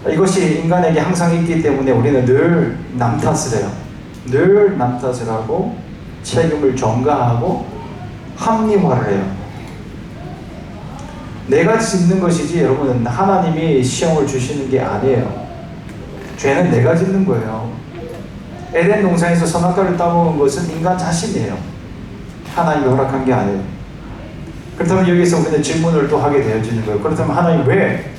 이것이 인간에게 항상 있기 때문에 우리는 늘 남 탓을 해요. 늘 남 탓을 하고 책임을 전가하고 합리화를 해요. 내가 짓는 것이지 여러분, 하나님이 시험을 주시는 게 아니에요. 죄는 내가 짓는 거예요. 에덴 동산에서 선악과를 따먹은 것은 인간 자신이에요. 하나님이 허락한 게 아니에요. 그렇다면 여기서 우리는 질문을 또 하게 되어지는 거예요. 그렇다면 하나님 왜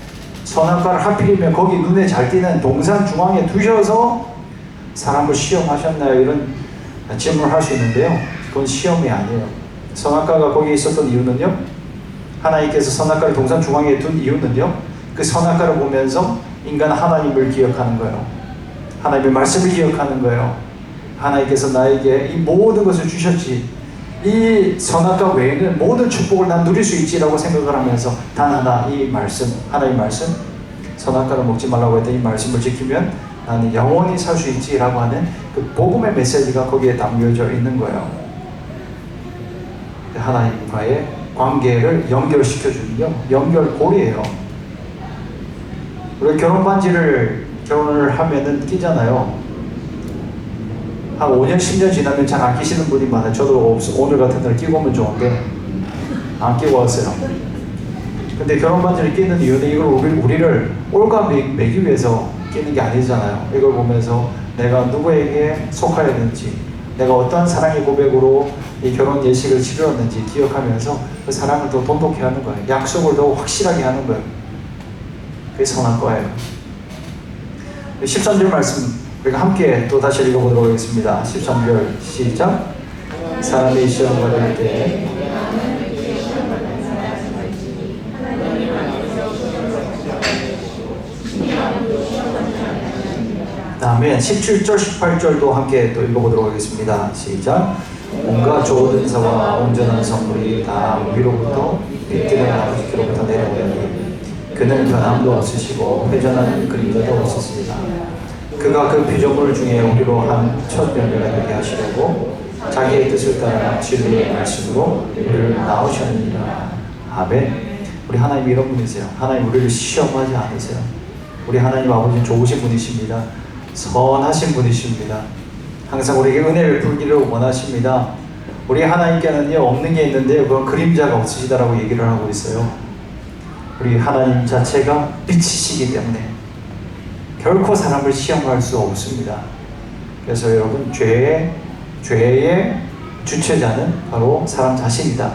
선악과를 하필이면 거기 눈에 잘 띄는 동산 중앙에 두셔서 사람을 시험하셨나요? 이런 질문을 할 수 있는데요. 그건 시험이 아니에요. 선악과가 거기에 있었던 이유는요, 하나님께서 선악과를 동산 중앙에 둔 이유는요, 그 선악과를 보면서 인간은 하나님을 기억하는 거예요. 하나님의 말씀을 기억하는 거예요. 하나님께서 나에게 이 모든 것을 주셨지, 이 선악과 외에는 모든 축복을 난 누릴 수 있지라고 생각을 하면서 단 하나, 이 말씀, 하나님의 말씀, 선악과를 먹지 말라고 했던 이 말씀을 지키면 나는 영원히 살 수 있지라고 하는 그 복음의 메시지가 거기에 담겨져 있는 거예요. 하나님과의 관계를 연결시켜주는요, 연결고리예요. 우리 결혼 반지를 결혼을 하면은 끼잖아요. 한 5년, 10년 지나면 잘 안 끼시는 분이 많아요. 저도 오늘 같은 날 끼고 오면 좋은데 안 끼고 왔어요. 근데 결혼 반지를 끼는 이유는 이걸 우리를 올가매기 위해서 끼는 게 아니잖아요. 이걸 보면서 내가 누구에게 속하였는지, 내가 어떠한 사랑의 고백으로 이 결혼 예식을 치르었는지 기억하면서 그 사랑을 더 돈독히 하는 거예요. 약속을 더 확실하게 하는 거예요. 그게 선악과예요. 13절 말씀 우리가 함께 또 다시 읽어보도록 하겠습니다. 13절 시작. 사람이 시험 받을 때 다음에 17절 18절도 함께 또 읽어보도록 하겠습니다. 시작. 온갖 좋은 은사와 온전한 선물이 다 위로부터 믿기는 아버지께로부터 내려오니 그는 변함도 없으시고 회전하는 그림자도 없으십니다. 그가 그 피조물 중에 우리로 한 첫 열매가 되게 하시려고 자기의 뜻을 따라 진리의 말씀으로 우리를 낳으셨느니라. 아멘. 우리 하나님 이런 분이세요. 하나님 우리를 시험하지 않으세요. 우리 하나님 아버지는 좋으신 분이십니다. 선하신 분이십니다. 항상 우리에게 은혜를 베풀기를 원하십니다. 우리 하나님께는요, 없는 게 있는데요, 그건 그림자가 없으시다라고 얘기를 하고 있어요. 우리 하나님 자체가 빛이시기 때문에 결코 사람을 시험할 수 없습니다. 그래서 여러분, 죄의 주체자는 바로 사람 자신이다.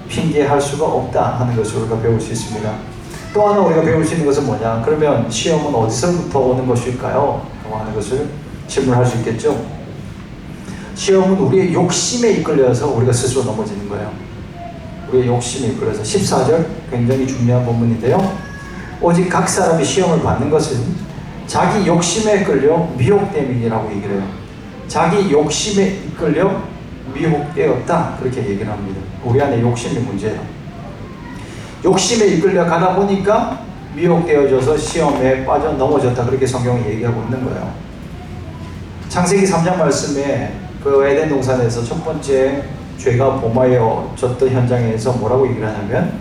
핑계할 수가 없다 하는 것을 우리가 배울 수 있습니다. 또 하나 우리가 배울 수 있는 것은 뭐냐? 그러면 시험은 어디서부터 오는 것일까요? 라고 하는 것을 질문할 수 있겠죠. 시험은 우리의 욕심에 이끌려서 우리가 스스로 넘어지는 거예요. 우리의 욕심에 이끌려서. 14절 굉장히 중요한 본문인데요. 오직 각 사람이 시험을 받는 것은 자기 욕심에 끌려 미혹됨이라고 얘기를 해요. 자기 욕심에 이끌려 미혹되었다, 그렇게 얘기를 합니다. 우리 안에 욕심이 문제예요. 욕심에 이끌려 가다 보니까 미혹되어져서 시험에 빠져 넘어졌다, 그렇게 성경이 얘기하고 있는 거예요. 창세기 3장 말씀에 그 에덴 동산에서 첫 번째 죄가 범하여졌던 현장에서 뭐라고 얘기를 하냐면,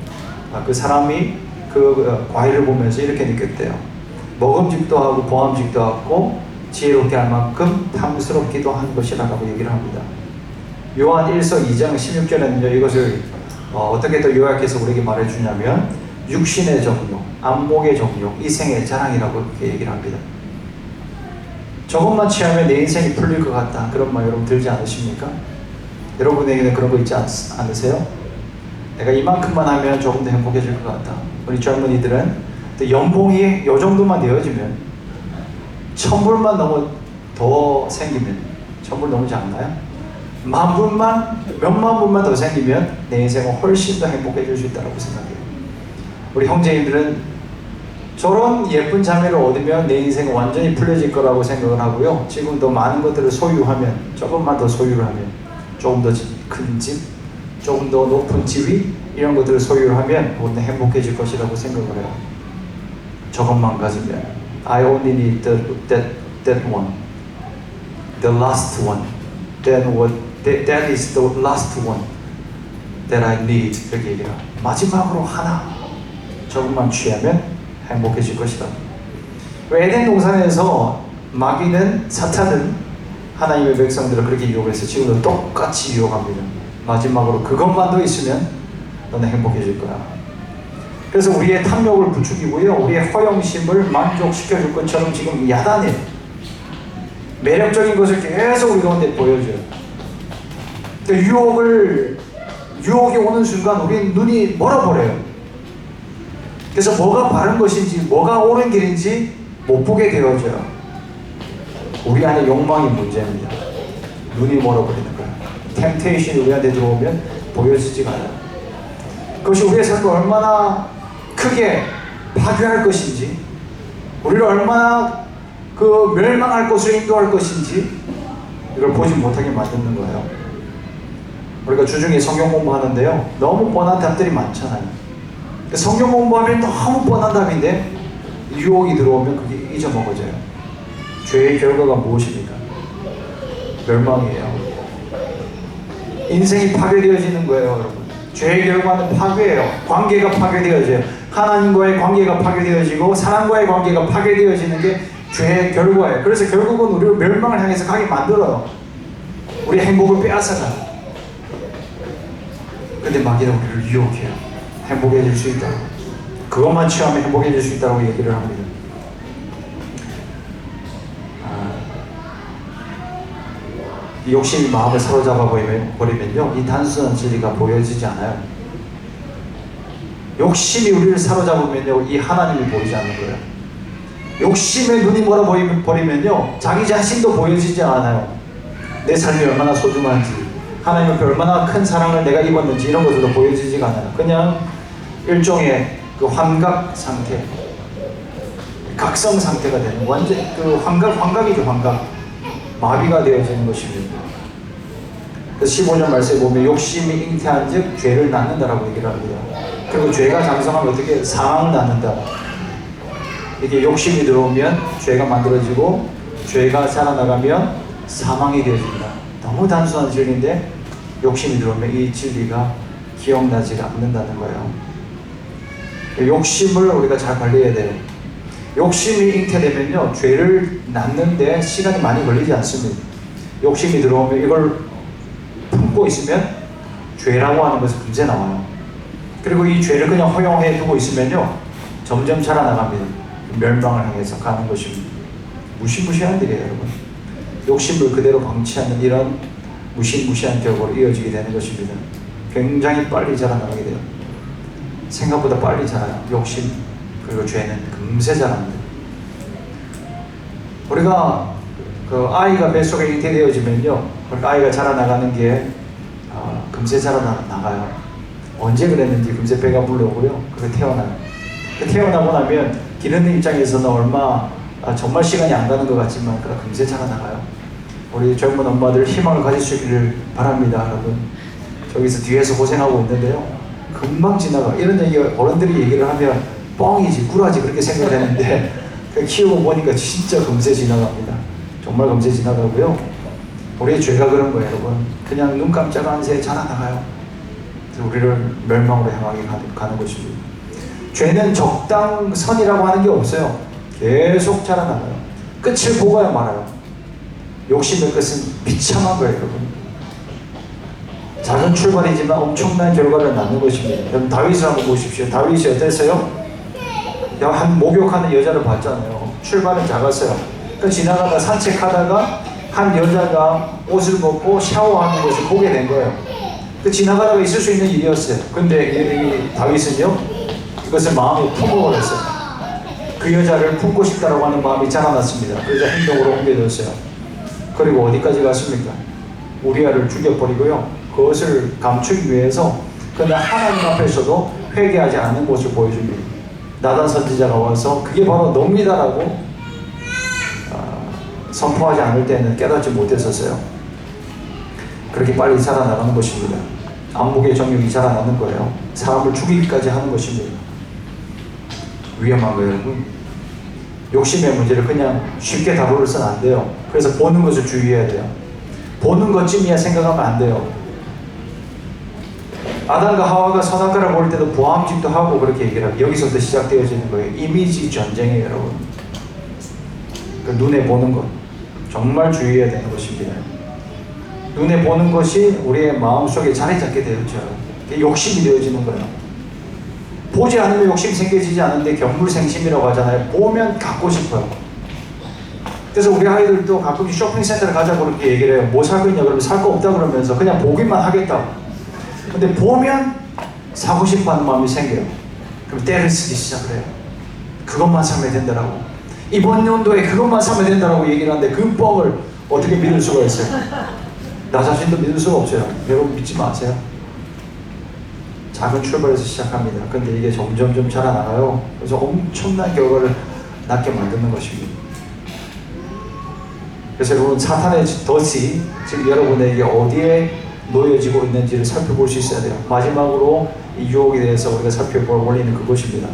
그 사람이 그 과일을 보면서 이렇게 느꼈대요. 먹음직도 하고 보암직도 하고 지혜롭게 할 만큼 탐스럽기도 한 것이라고 얘기를 합니다. 요한 1서 2장 16절에는요, 이것을 어떻게 또 요약해서 우리에게 말해주냐면, 육신의 정욕, 안목의 정욕, 이생의 자랑이라고 그렇게 얘기를 합니다. 저것만 취하면 내 인생이 풀릴 것 같다, 그런 말 여러분 들지 않으십니까? 여러분에게는 그런 거 있지 않으세요? 내가 이만큼만 하면 조금 더 행복해질 것 같다. 우리 젊은이들은 또 연봉이 요 정도만 되어지면, 1000불만 너무 더 생기면, 1000불 너무 작나요? 몇만 불만 더 생기면 내 인생은 훨씬 더 행복해질 수 있다고 생각해요. 우리 형제님들은 저런 예쁜 자매를 얻으면 내 인생은 완전히 풀려질 거라고 생각을 하고요. 지금 더 많은 것들을 소유하면, 조금만 더 소유를 하면, 조금 더 큰 집, 조금 더 높은 지위, 이런 것들을 소유를 하면 모두 행복해질 것이라고 생각을 해요. 저것만 가지면 I only need that one, the last one. That is the last one that I need. 그렇게 얘기해요. 마지막으로 하나 저것만 취하면 행복해질 것이다. 에덴 동산에서 마귀는 사탄은 하나님의 백성들을 그렇게 유혹해서 지금도 똑같이 유혹합니다. 마지막으로 그것만 더 있으면 너는 행복해질 거야. 그래서 우리의 탐욕을 부추기고요, 우리의 허영심을 만족시켜줄 것처럼 지금 야단이 매력적인 것을 계속 우리 가운데 보여줘요. 유혹이 오는 순간 우리는 눈이 멀어버려요. 그래서 뭐가 바른 것인지 뭐가 옳은 길인지 못 보게 되어져요. 우리 안에 욕망이 문제입니다. 눈이 멀어버리는 거예요. 템테이션이 우리한테 들어오면 보여지지가 않아요. 그것이 우리의 삶을 얼마나 크게 파괴할 것인지, 우리를 얼마나 멸망할 것으로 인도할 것인지 이걸 보지 못하게 만드는 거예요. 우리가 주중에 성경 공부하는데요, 너무 뻔한 답들이 많잖아요. 성경 공부하면 너무 뻔한 답인데 유혹이 들어오면 그게 잊어먹어져요. 죄의 결과가 무엇입니까? 멸망이에요. 인생이 파괴되어지는 거예요, 여러분. 죄의 결과는 파괴예요. 관계가 파괴되어져요. 하나님과의 관계가 파괴되어지고 사람과의 관계가 파괴되어지는 게 죄의 결과예요. 그래서 결국은 우리를 멸망을 향해서 가게 만들어요. 우리 행복을 빼앗아가요. 근데 마귀는 우리를 유혹해요. 행복해질 수 있다고. 그것만 취하면 행복해질 수 있다고 얘기를 합니다. 이 욕심이 마음을 사로잡아 버리면요, 이 단순한 진리가 보여지지 않아요. 욕심이 우리를 사로잡으면요, 이 하나님이 보이지 않는 거예요. 욕심에 눈이 멀어버리면요, 자기 자신도 보여지지 않아요. 내 삶이 얼마나 소중한지, 하나님 앞에 얼마나 큰 사랑을 내가 입었는지 이런 것들도 보여지지가 않아요. 그냥 일종의 그 환각 상태, 각성 상태가 되는, 완전 환각이죠, 환각. 마비가 되어지는 것입니다. 그래서 15절 말씀에 보면 욕심이 잉태한 즉 죄를 낳는다라고 얘기를 합니다. 그리고 죄가 장성하면 어떻게 사망을 낳는다. 이게 욕심이 들어오면 죄가 만들어지고 죄가 자라나가면 사망이 되어집니다. 너무 단순한 진리인데 욕심이 들어오면 이 진리가 기억나지가 않는다는 거예요. 욕심을 우리가 잘 관리해야 돼요. 욕심이 잉태되면요, 죄를 낳는데 시간이 많이 걸리지 않습니다. 욕심이 들어오면 이걸 품고 있으면 죄라고 하는 것은 금세 나와요. 그리고 이 죄를 그냥 허용해 두고 있으면요, 점점 자라나갑니다. 멸망을 향해서 가는 것입니다. 무시무시한 일이에요, 여러분. 욕심을 그대로 방치하는 이런 무시무시한 결과로 이어지게 되는 것입니다. 굉장히 빨리 자라나게 돼요. 생각보다 빨리 자라요. 욕심 그리고 죄는 금세 자랍니다. 우리가 그 아이가 뱃속에 잉태되어지면요, 아이가 자라나가는 게 금세 자라나가요. 언제 그랬는지 금세 배가 불러오고요, 그게 태어나요. 태어나고 나면 기르는 입장에서는 정말 시간이 안 가는 것 같지만 금세 자라나가요. 우리 젊은 엄마들 희망을 가질 수 있기를 바랍니다, 여러분. 저기서 뒤에서 고생하고 있는데요, 금방 지나가. 이런 얘기 어른들이 얘기를 하면 뻥이지, 구라지 그렇게 생각했는데 키우고 보니까 진짜 금세 지나갑니다. 정말 금세 지나가고요. 우리의 죄가 그런 거예요, 여러분. 그냥 눈 깜짝한 새에 자라나가요. 그래서 우리를 멸망으로 향하게 가는 것입니다. 죄는 적당선이라고 하는 게 없어요. 계속 자라나가요. 끝을 보고야 말아요. 욕심의 끝은 비참한 거예요, 여러분. 작은 출발이지만 엄청난 결과를 낳는 것입니다. 여러분, 다윗을 한번 보십시오. 다윗이 어땠어요? 한 목욕하는 여자를 봤잖아요. 출발은 작았어요. 그 지나가다 산책하다가 한 여자가 옷을 벗고 샤워하는 것을 보게 된 거예요. 그 지나가다가 있을 수 있는 일이었어요. 근데 이 다윗은요, 이것을 마음에 품어버렸어요. 그 여자를 품고 싶다라고 하는 마음이 자라났습니다. 그래서 행동으로 옮겨졌어요. 그리고 어디까지 갔습니까? 우리아를 죽여버리고요, 그것을 감추기 위해서 그냥 하나님 앞에서도 회개하지 않는 모습을 보여줍니다. 나단 선지자가 와서 그게 바로 놉니다라고 선포하지 않을 때는 깨닫지 못했었어요. 그렇게 빨리 자라나가는 것입니다. 안목의 정욕이 자라나는 거예요. 사람을 죽이기까지 하는 것입니다. 위험한 거예요, 여러분. 욕심의 문제를 그냥 쉽게 다루어서는 안 돼요. 그래서 보는 것을 주의해야 돼요. 보는 것쯤이야 생각하면 안 돼요. 아담과 하와가 선악과를 볼 때도 보암직도 하고 그렇게 얘기를 하고 여기서부터 시작되어지는 거예요. 이미지 전쟁이에요, 여러분. 그 눈에 보는 것 정말 주의해야 되는 것입니다. 눈에 보는 것이 우리의 마음속에 자리 잡게 되었죠. 욕심이 되어지는 거예요. 보지 않으면 욕심이 생겨지지 않는데 견물생심이라고 하잖아요. 보면 갖고 싶어요. 그래서 우리 아이들도 가끔 쇼핑센터를 가자고 그렇게 얘기를 해요. 뭐 살 거 있냐 그러면 살 거 없다 그러면서 그냥 보기만 하겠다고. 근데 보면 사고 싶어 하는 마음이 생겨요. 그럼 때를 쓰기 시작을 해요. 그것만 사면 된다라고. 이번 연도에 그것만 사면 된다라고 얘기를 하는데 그 뻥을 어떻게 믿을 수가 있어요? 나 자신도 믿을 수가 없어요. 여러분 믿지 마세요. 작은 출발에서 시작합니다. 근데 이게 점점 자라나가요. 그래서 엄청난 결과를 낳게 만드는 것입니다. 그래서 여러분 사탄의 덫이 지금 여러분에게 어디에 놓여지고 있는지를 살펴볼 수 있어야 돼요. 마지막으로 이 유혹에 대해서 우리가 살펴볼 원리는 그것입니다.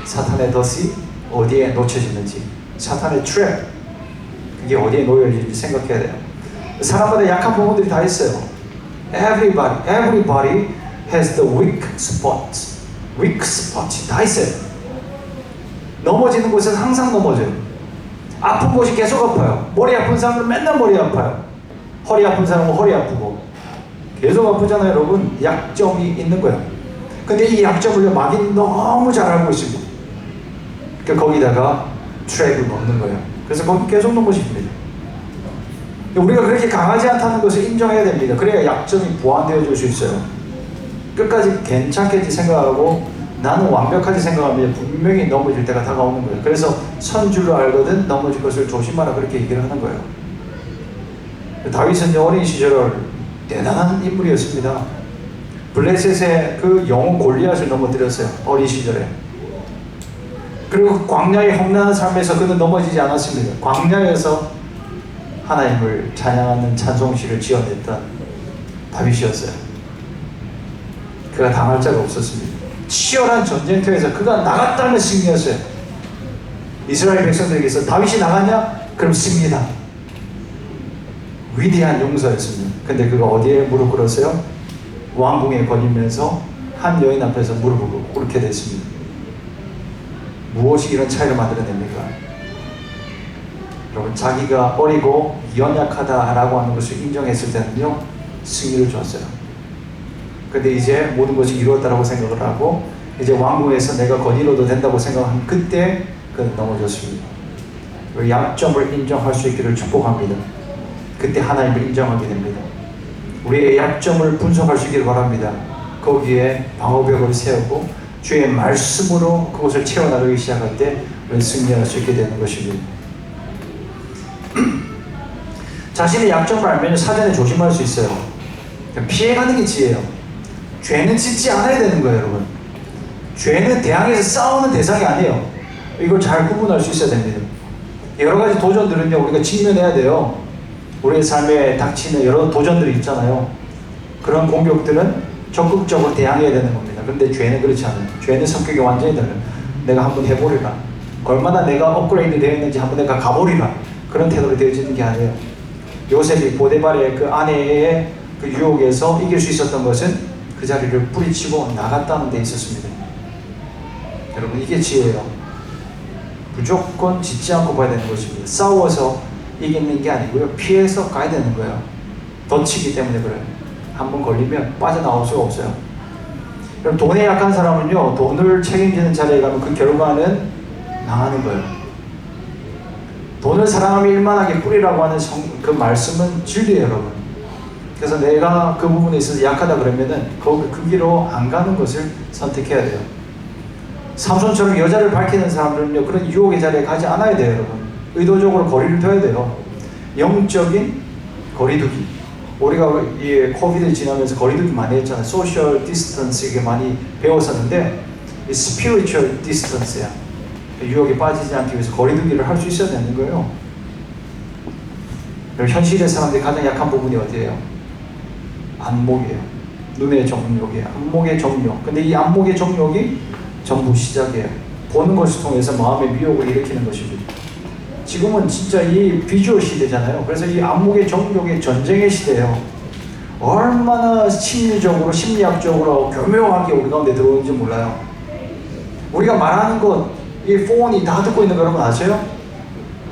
사탄의 덫이 어디에 놓쳐지는지, 사탄의 트랩 그게 어디에 놓여지는지 생각해야 돼요. 사람마다 약한 부분들이 다 있어요. Everybody has the weak spot. weak spot이 다 있어요. 넘어지는 곳에서 항상 넘어져요. 아픈 곳이 계속 아파요. 머리 아픈 사람은 맨날 머리 아파요. 허리 아픈 사람은 허리 아프고 계속 아프잖아요, 여러분. 약점이 있는 거예요. 근데 이 약점을 마귀는 너무 잘 알고 있습니다. 그러니까 거기다가 트랩을 넣는 거예요. 그래서 거기 계속 넘어집니다. 우리가 그렇게 강하지 않다는 것을 인정해야 됩니다. 그래야 약점이 보완되어 줄 수 있어요. 끝까지 괜찮겠지 생각하고 나는 완벽하지 생각하면 분명히 넘어질 때가 다가오는 거예요. 그래서 선 줄로 알거든 넘어질 것을 조심하라 그렇게 얘기를 하는 거예요. 다윗은 어린 시절 대단한 인물이었습니다. 블레셋의 그 영웅 골리앗을 넘어뜨렸어요. 어린 시절에. 그리고 광야의 험난한 삶에서 그는 넘어지지 않았습니다. 광야에서 하나님을 찬양하는 찬송시를 지어냈던 다윗이었어요. 그가 당할 자가 없었습니다. 치열한 전쟁터에서 그가 나갔다는 승리였어요. 이스라엘 백성들에게서 다윗이 나갔냐? 그럼 승리다. 위대한 용사였습니다. 근데 그가 어디에 무릎 꿇었어요? 왕궁에 걸리면서 한 여인 앞에서 무릎을 꿇게 됐습니다. 무엇이 이런 차이를 만들어냅니까? 여러분, 자기가 어리고 연약하다라고 하는 것을 인정했을 때는요, 승리를 줬어요. 근데 이제 모든 것이 이루었다라고 생각을 하고 이제 왕궁에서 내가 건의로도 된다고 생각하면 그때 그는 넘어졌습니다. 약점을 인정할 수 있기를 축복합니다. 그때 하나님을 인정하게 됩니다. 우리의 약점을 분석할 수 있기를 바랍니다. 거기에 방어벽을 세우고 주의 말씀으로 그것을 채워나가기 시작할 때 우리는 승리할 수 있게 되는 것입니다. 자신의 약점을 알면 사전에 조심할 수 있어요. 피해가는 게 지혜예요. 죄는 짓지 않아야 되는 거예요, 여러분. 죄는 대항해서 싸우는 대상이 아니에요. 이걸 잘 구분할 수 있어야 됩니다. 여러 가지 도전들은요, 우리가 직면해야 돼요. 우리의 삶에 닥치는 여러 도전들이 있잖아요. 그런 공격들은 적극적으로 대항해야 되는 겁니다. 그런데 죄는 그렇지 않아요. 죄는 성격이 완전히 달라요. 내가 한번 해보리라. 얼마나 내가 업그레이드 되어 있는지 한번 내가 가보리라. 그런 태도로 되어지는 게 아니에요. 요셉이 보데발의 그 아내의 그 유혹에서 이길 수 있었던 것은 그 자리를 뿌리치고 나갔다는 데 있었습니다. 여러분, 이게 지혜예요. 무조건 짓지 않고 봐야 되는 것입니다. 싸워서 이기는 게 아니고요, 피해서 가야 되는 거예요. 덫이기 때문에 그래요. 한번 걸리면 빠져나올 수가 없어요. 그럼 돈에 약한 사람은요, 돈을 책임지는 자리에 가면 그 결과는 망하는 거예요. 돈을 사랑하며 일만하게 뿌리라고 하는 그 말씀은 진리예요, 여러분. 그래서 내가 그 부분에 있어서 약하다 그러면은 그 길로 안 가는 것을 선택해야 돼요. 삼손처럼 여자를 밝히는 사람들은요, 그런 유혹의 자리에 가지 않아야 돼요, 여러분. 의도적으로 거리를 둬야 돼요. 영적인 거리두기. 우리가 이 코비드 지나면서 거리두기 많이 했잖아요. 소셜 디스턴스 이게 많이 배웠었는데 이 스피리추얼 디스턴스야. 유혹에 빠지지 않기 위해서 거리두기를 할 수 있어야 되는 거예요. 현실의 사람들이 가장 약한 부분이 어디예요? 안목이에요. 눈의 정욕이에요. 안목의 정욕. 근데 이 안목의 정욕이 전부 시작이에요. 보는 것을 통해서 마음의 미혹을 일으키는 것입니다. 지금은 진짜 이 비주얼 시대잖아요. 그래서 이 안목의 정욕의 전쟁의 시대예요. 얼마나 심리적으로 심리학적으로 교묘하게 우리 가운데 들어오는지 몰라요. 우리가 말하는 것, 이 폰이 다 듣고 있는 거 여러분 아세요?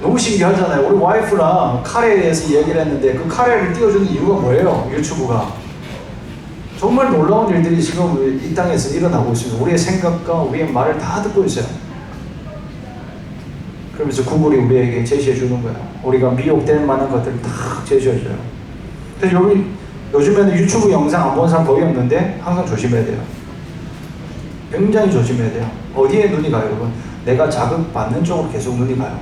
너무 신기하잖아요. 우리 와이프랑 카레에 대해서 얘기를 했는데 그 카레를 띄워주는 이유가 뭐예요? 유튜브가. 정말 놀라운 일들이 지금 이 땅에서 일어나고 있습니다. 우리의 생각과 우리의 말을 다 듣고 있어요. 그러면서 구글이 우리에게 제시해 주는 거예요. 우리가 미혹될 만한 것들을 다 제시해 줘요. 그래서 요즘에는 유튜브 영상 안 본 사람 거의 없는데 항상 조심해야 돼요. 굉장히 조심해야 돼요. 어디에 눈이 가요, 여러분? 내가 자극받는 쪽으로 계속 눈이 가요.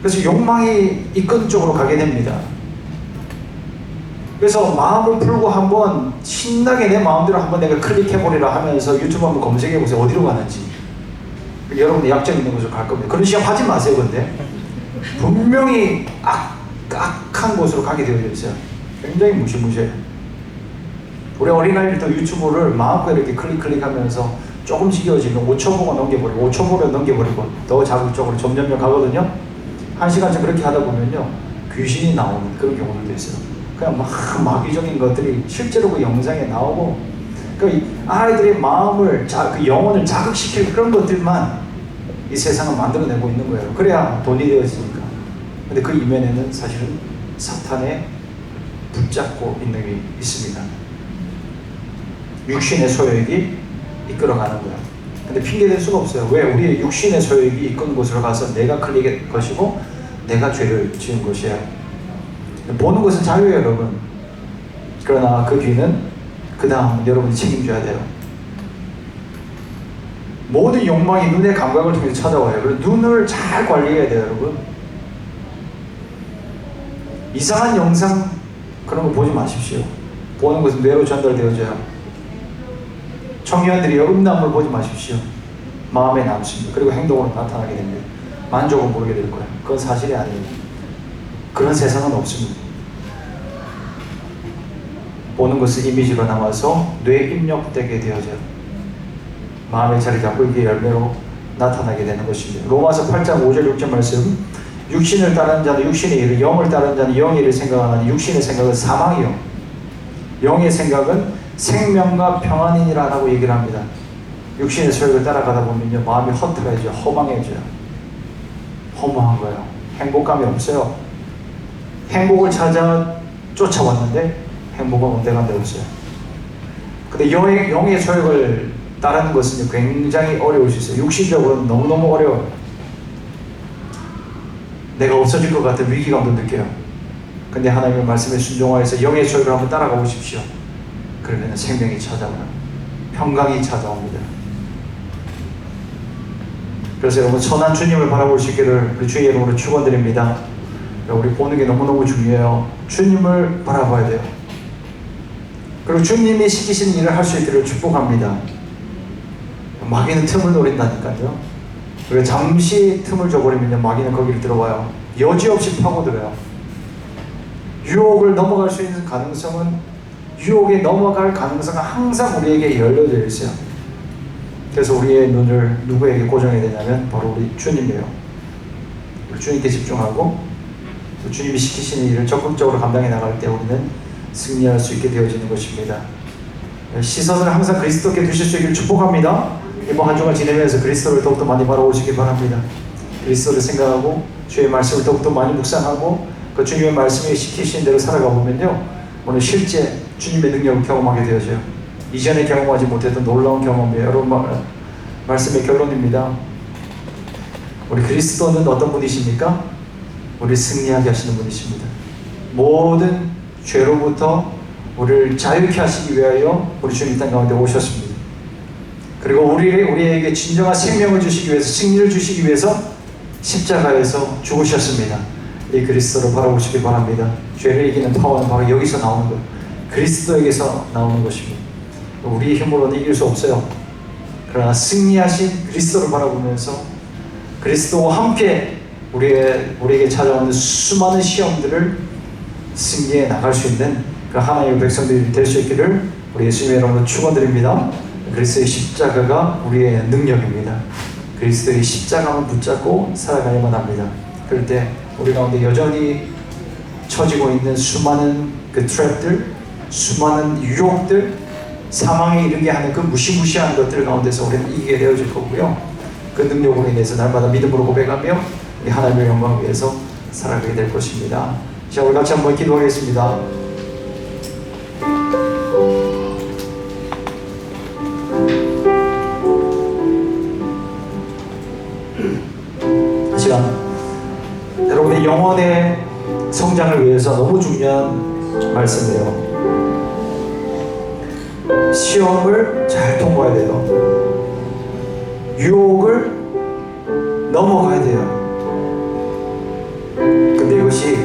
그래서 욕망이 이끈 쪽으로 가게 됩니다. 그래서 마음을 풀고 한번 신나게 내 마음대로 한번 내가 클릭해보리라 하면서 유튜브 한번 검색해보세요. 어디로 가는지. 여러분의 약점 있는 곳으로 갈 겁니다. 그런 시간 하지 마세요, 근데. 분명히 악한 곳으로 가게 되어 있어요. 굉장히 무시무시해요. 우리 어린아이들도 유튜브를 마음껏 이렇게 클릭하면서 조금 지겨워지면 5초 보고 넘겨버리고 5초 보면 넘겨버리고 더 자극적으로 점점 가거든요. 1시간쯤 그렇게 하다 보면요 귀신이 나오는 그런 경우들도 있어요. 그냥 막 마귀적인 것들이 실제로 그 영상에 나오고 그 아이들의 마음을 그 영혼을 자극시킬 그런 것들만 이 세상을 만들어내고 있는 거예요. 그래야 돈이 되었으니까. 근데 그 이면에는 사실은 사탄의 붙잡고 있는 게 있습니다. 육신의 소욕이 이끌어가는 거예요. 근데 핑계댈 수가 없어요. 왜? 우리의 육신의 소욕이 이끄는 곳으로 가서 내가 클릭할 것이고 내가 죄를 지은 것이에요. 보는 것은 자유예요, 여러분. 그러나 그 뒤는 그 다음 여러분이 책임져야 돼요. 모든 욕망이 눈의 감각을 통해서 찾아와요. 그래서 눈을 잘 관리해야 돼요, 여러분. 이상한 영상 그런 거 보지 마십시오. 보는 것은 뇌로 전달되어져요. 청년들이 음란물 보지 마십시오. 마음에 남습니다. 그리고 행동으로 나타나게 됩니다. 만족은 모르게 될 거예요. 그건 사실이 아니에요. 그런 세상은 없습니다. 보는 것은 이미지로 남아서 뇌에 입력되게 되어져요. 마음의 자리 잡고 이게 열매로 나타나게 되는 것입니다. 로마서 8장 5절 6절 말씀 육신을 따르는 자는 육신의 일을 영을 따르는 자는 영의 일을 생각하나니 육신의 생각은 사망이요 영의 생각은 생명과 평안이니라 라고 얘기를 합니다. 육신의 소욕을 따라가다 보면요 마음이 허탈해져요. 허망해져요. 허무한 거예요. 행복감이 없어요. 행복을 찾아 쫓아왔는데 행복은 온데간데 없어요. 근데 영의 소욕을 따르는 것은 굉장히 어려울 수 있어요. 육신적으로는 너무너무 어려워요. 내가 없어질 것 같은 위기감도 느껴요. 근데 하나님의 말씀에 순종하여서 영의 소욕을 한번 따라가 보십시오. 그러면 생명이 찾아와요. 평강이 찾아옵니다. 그래서 여러분 선한 주님을 바라볼 수 있기를 우리 주의 이름으로 축원드립니다. 우리 보는 게 너무너무 중요해요. 주님을 바라봐야 돼요. 그리고 주님이 시키시는 일을 할 수 있기를 축복합니다. 마귀는 틈을 노린다니까요. 우리가 잠시 틈을 줘버리면 마귀는 거기를 들어와요. 여지없이 파고들어요. 유혹을 넘어갈 수 있는 가능성은 유혹에 넘어갈 가능성은 항상 우리에게 열려져 있어요. 그래서 우리의 눈을 누구에게 고정해야 되냐면 바로 우리 주님이에요. 우리 주님께 집중하고 주님이 시키시는 일을 적극적으로 감당해 나갈 때 우리는 승리할 수 있게 되어지는 것입니다. 시선을 항상 그리스도께 두실 수 있기를 축복합니다. 이번 한 주간 지내면서 그리스도를 더욱더 많이 바라보시기 바랍니다. 그리스도를 생각하고 주의 말씀을 더욱더 많이 묵상하고 그 주님의 말씀에 시키신 대로 살아가 보면요 오늘 실제 주님의 능력을 경험하게 되어져요. 이전에 경험하지 못했던 놀라운 경험이에요. 여러분 말씀의 결론입니다. 우리 그리스도는 어떤 분이십니까? 우리 승리하게 하시는 분이십니다. 모든 죄로부터 우리를 자유케 하시기 위하여 우리 주님 땅 가운데 오셨습니다. 그리고 우리에게 진정한 생명을 주시기 위해서 승리를 주시기 위해서 십자가에서 죽으셨습니다. 이 그리스도를 바라보시기 바랍니다. 죄를 이기는 파워는 바로 여기서 나오는 거예요. 그리스도에게서 나오는 것입니다. 우리의 힘으로는 이길 수 없어요. 그러나 승리하신 그리스도를 바라보면서 그리스도와 함께 우리에게 찾아오는 수많은 시험들을 승리해 나갈 수 있는 그 하나님의 백성들이 될 수 있기를 우리 예수님의 이름으로 축원드립니다. 그리스도의 십자가가 우리의 능력입니다. 그리스도의 십자가만 붙잡고 살아가야만 합니다. 그럴 때 우리 가운데 여전히 처지고 있는 수많은 그 트랩들, 수많은 유혹들, 사망에 이르게 하는 그 무시무시한 것들 가운데서 우리는 이기게 되어질 거고요. 그 능력으로 인해서 날마다 믿음으로 고백하며 이 하나님의 영광을 위해서 살아가게 될 것입니다. 자, 우리 같이 한번 기도하겠습니다. 이 시간 여러분의 영혼의 성장을 위해서 너무 중요한 말씀이에요. 시험을 잘 통과해야 돼요. 유혹을 넘어가야 돼요. 근데 이것이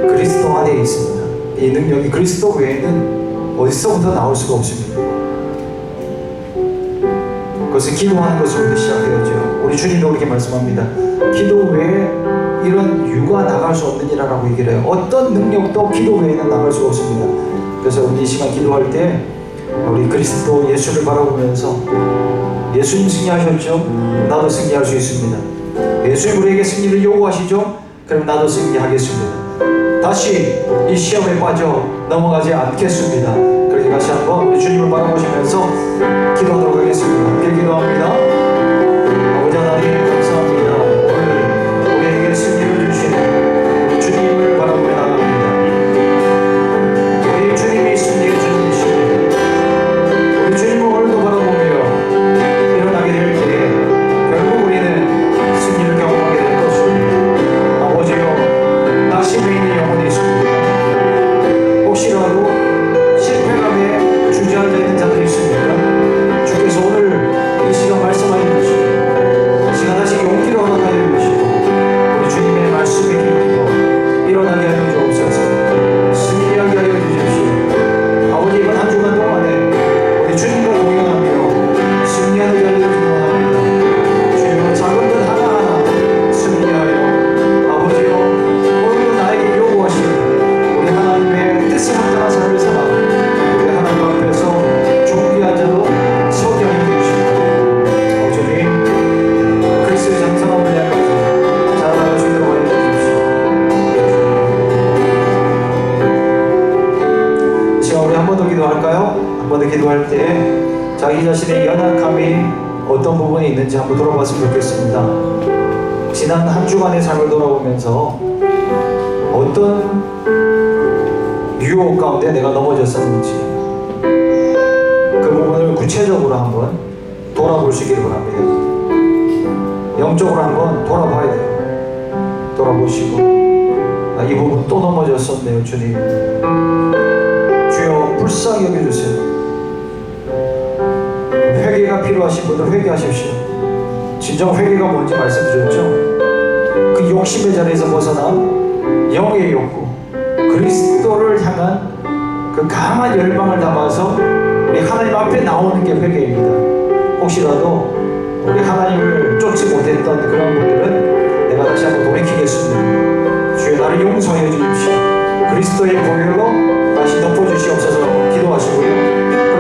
그리스도 안에 있습니다. 이 능력이 그리스도 외에는 어디서부터 나올 수가 없습니다. 그것은 기도하는 것으로부터 시작되었죠. 우리 주님도 그렇게 말씀합니다. 기도 외에 이런 유가 나갈 수 없는 이라라고 얘기를 해요. 어떤 능력도 기도 외에는 나갈 수가 없습니다. 그래서 우리 이 시간 기도할 때 우리 그리스도 예수를 바라보면서 예수님 승리하셨죠? 나도 승리할 수 있습니다. 예수님 우리에게 승리를 요구하시죠? 그럼 나도 승리하겠습니다. 다시 이 시험에 빠져 넘어가지 않겠습니다. 그렇게 다시 한번 우리 주님을 바라보시면서 기도하도록 하겠습니다. 함께 기도합니다. 아버지 하나님 감사합니다. 오늘 우리에게 승리를 주시는 우리 주님을 바라보며 나갑니다. 우리 주님이 승리의 주님이십니다. 우리 주님을 오늘도 바라보며 일어나게 될 때에 결국 우리는 승리를 경험하게 될 것입니다. 아버지여, 낙심해 있는 영혼이 있습니다. 혹시라도 실패감에 주저앉아 있는 자들이 있습니까? 주께서 오늘 이 시간 말씀하여 주시고 이 시간 다시 용기를 허락하여 주시고 우리 주님의 말씀에 기울이고 일어나게 하여 주옵소서. 승리하게 하여 주십시오. 아버지, 이번 한 주간 동안에 우리 주님과 동행하며 승리하는 자들을 기도합니다. 주님은 작은 것 하나하나 승리하여 아버지여 오늘도 나에게 요구하시는 우리 하나님의 뜻에 합당한 삶을 살아 우리 하나님 앞에서 존귀한 자로 서게 하여 주시고 주님 그리스도의 장성한 분량까지 자라나갈 수 있도록 하여 주십시오. 시간 우리 한 번 더 기도할까요? 한 번 더 기도할 때 자기 자신의 연약함이 어떤 부분에 있는지 한번 돌아봤으면 좋겠습니다. 지난 한 주간의 삶을 돌아보면서 어떤 유혹 가운데 내가 넘어졌었는지 그 부분을 구체적으로 한번 돌아볼 수 있기를 바랍니다. 영적으로 한번 돌아봐야 돼요. 돌아보시고 이 부분 또 넘어졌었네요. 주님 주여 불쌍히 여겨주세요. 회개가 필요하신 분들 회개하십시오. 진정 회개가 뭔지 말씀드렸죠. 그 욕심의 자리에서 벗어나 영의 욕구, 그리스도를 향한 그 강한 열망을 담아서 우리 하나님 앞에 나오는 게 회개입니다. 혹시라도 우리 하나님을 쫓지 못했던 그런 분들은 내가 다시 한번 돌이키겠습니다. 주여 나를 용서해 주십시오. 그리스도의 보혈로 다시 덮어주시옵소서 기도하시고요.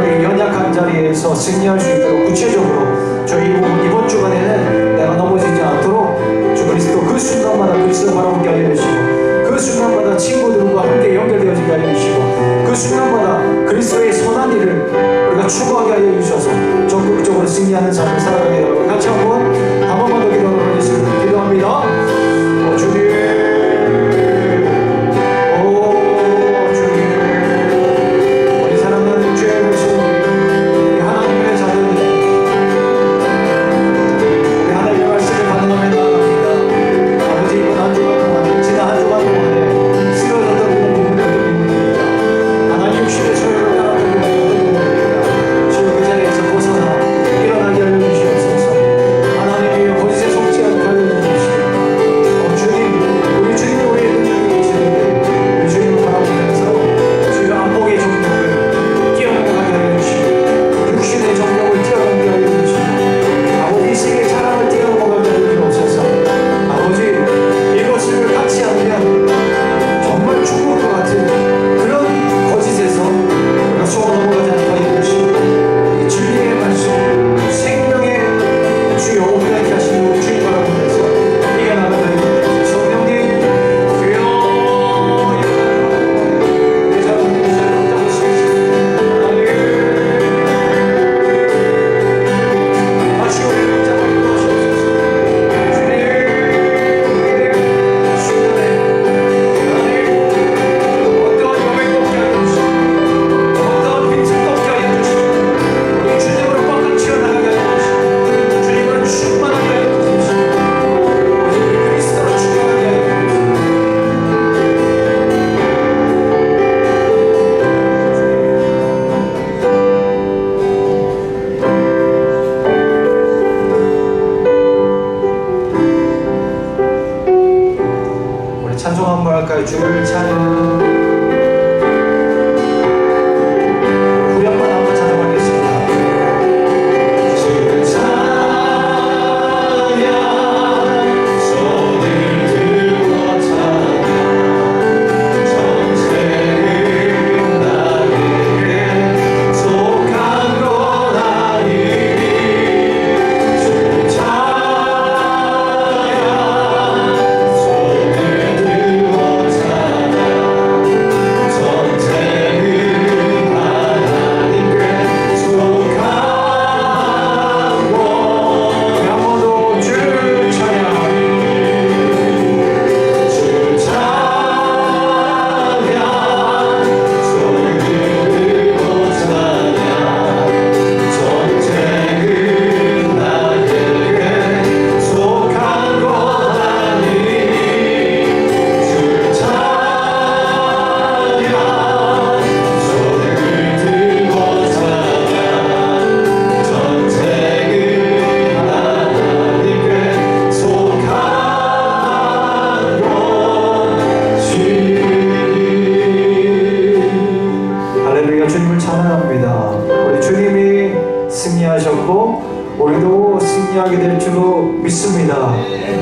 그리고 연약한 자리에서 승리할 수 있도록 구체적으로 저희 이번 주간에는 내가 넘어지지 않도록 주 그리스도 그 순간마다 그리스도 바라보게 하여 주시고 그 순간마다 친구들과 함께 연결되어지게 하여 주시고 그 순간마다 그리스도의 선한 일을 우리가 추구하게 하여 주셔서 적극적으로 승리하는 삶을 살아가게 되도록 같이 한 번만 더 기도하도록 하겠습니다. 기도합니다. 주님 주여 그 자리에서 벗어나 일어나게 하여 주시옵소서. 승리하셨고 우리도 승리하게 될 줄로 믿습니다.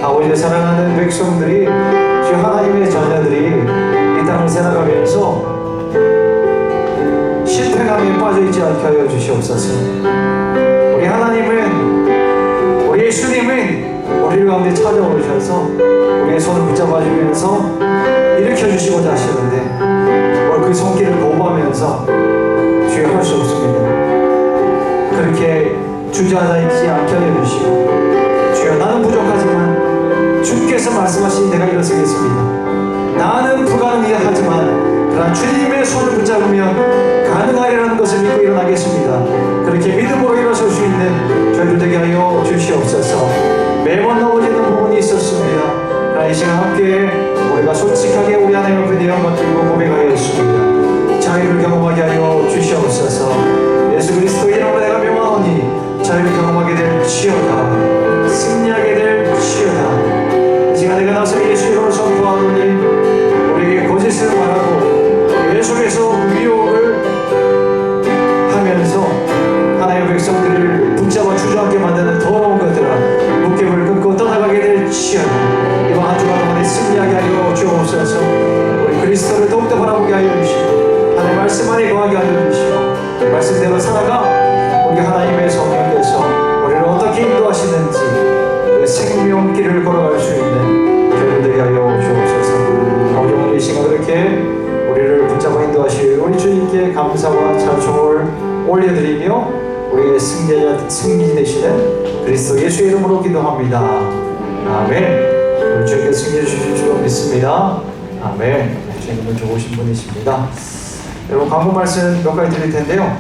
아버지의 사랑하는 백성들이 주 하나님의 자녀들이 이 땅을 살아가면서 실패감에 빠져있지 않게 하여 주시옵소서. 우리 하나님은, 우리 예수님은 우리 가운데 찾아오셔서 우리의 손을 붙잡아주면서 일으켜주시고자 하시는데 오늘 그 손길을 거부하면서 주여 할 수 없습니다. 그렇게 주저하지 않게 하여 주시고 주여 나는 부족하지만 주께서 말씀하신 내가 일어서겠습니다. 나는 불가능이라 하지만 그러나 주님의 손을 붙잡으면 가능하리라는 것을 믿고 일어나겠습니다. 그렇게 믿음으로 일어설 수 있는 저희들 되게 하여 주시옵소서. 매번 넘어지는 부분이 있었습니다. 그러나 이 시간 함께 우리가 솔직하게 우리 하나님 앞에 내어 드리고 고백하였습니다. 자유를 경험하게 하여 주시옵소서. 예수 그리스도 이름으로 내가 명하오니 자유를 경험하게 될 치여다. 승리하게 될 치여다. 이 시간 내가 나서 예수 이름으로 선포하노니 우리에게 거짓을 말하고 계속해서 미혹을 하면서 하나님의 백성들을 붙잡아 주저앉게 만드는 더러운 것들아 무게를 끊고 떠나가게 될 치여다. 이번 한 주간 동안에 승리하게 하여 주옵소서. 우리 그리스도를 더욱더 바라보게 하여 주시고 하나님의 말씀 안에 거하게 하여 주시고 말씀대로 살아가 우리 하나님의 성령께서 우리를 어떻게 인도하시는지 그 생명길을 걸어갈 수 있는 저희들이 하여 주옵소서. 아버지 오늘 이 시간 그렇게 우리를 붙잡아 인도하실 우리 주님께 감사와 찬송을 올려드리며 우리의 승리 되시는 그리스도 예수의 이름으로 기도합니다. 아멘. 우리 주님께 승리해 주실 줄 믿습니다. 아멘. 주님은 좋으신 분이십니다. 여러분 광고 말씀 몇 가지 드릴 텐데요.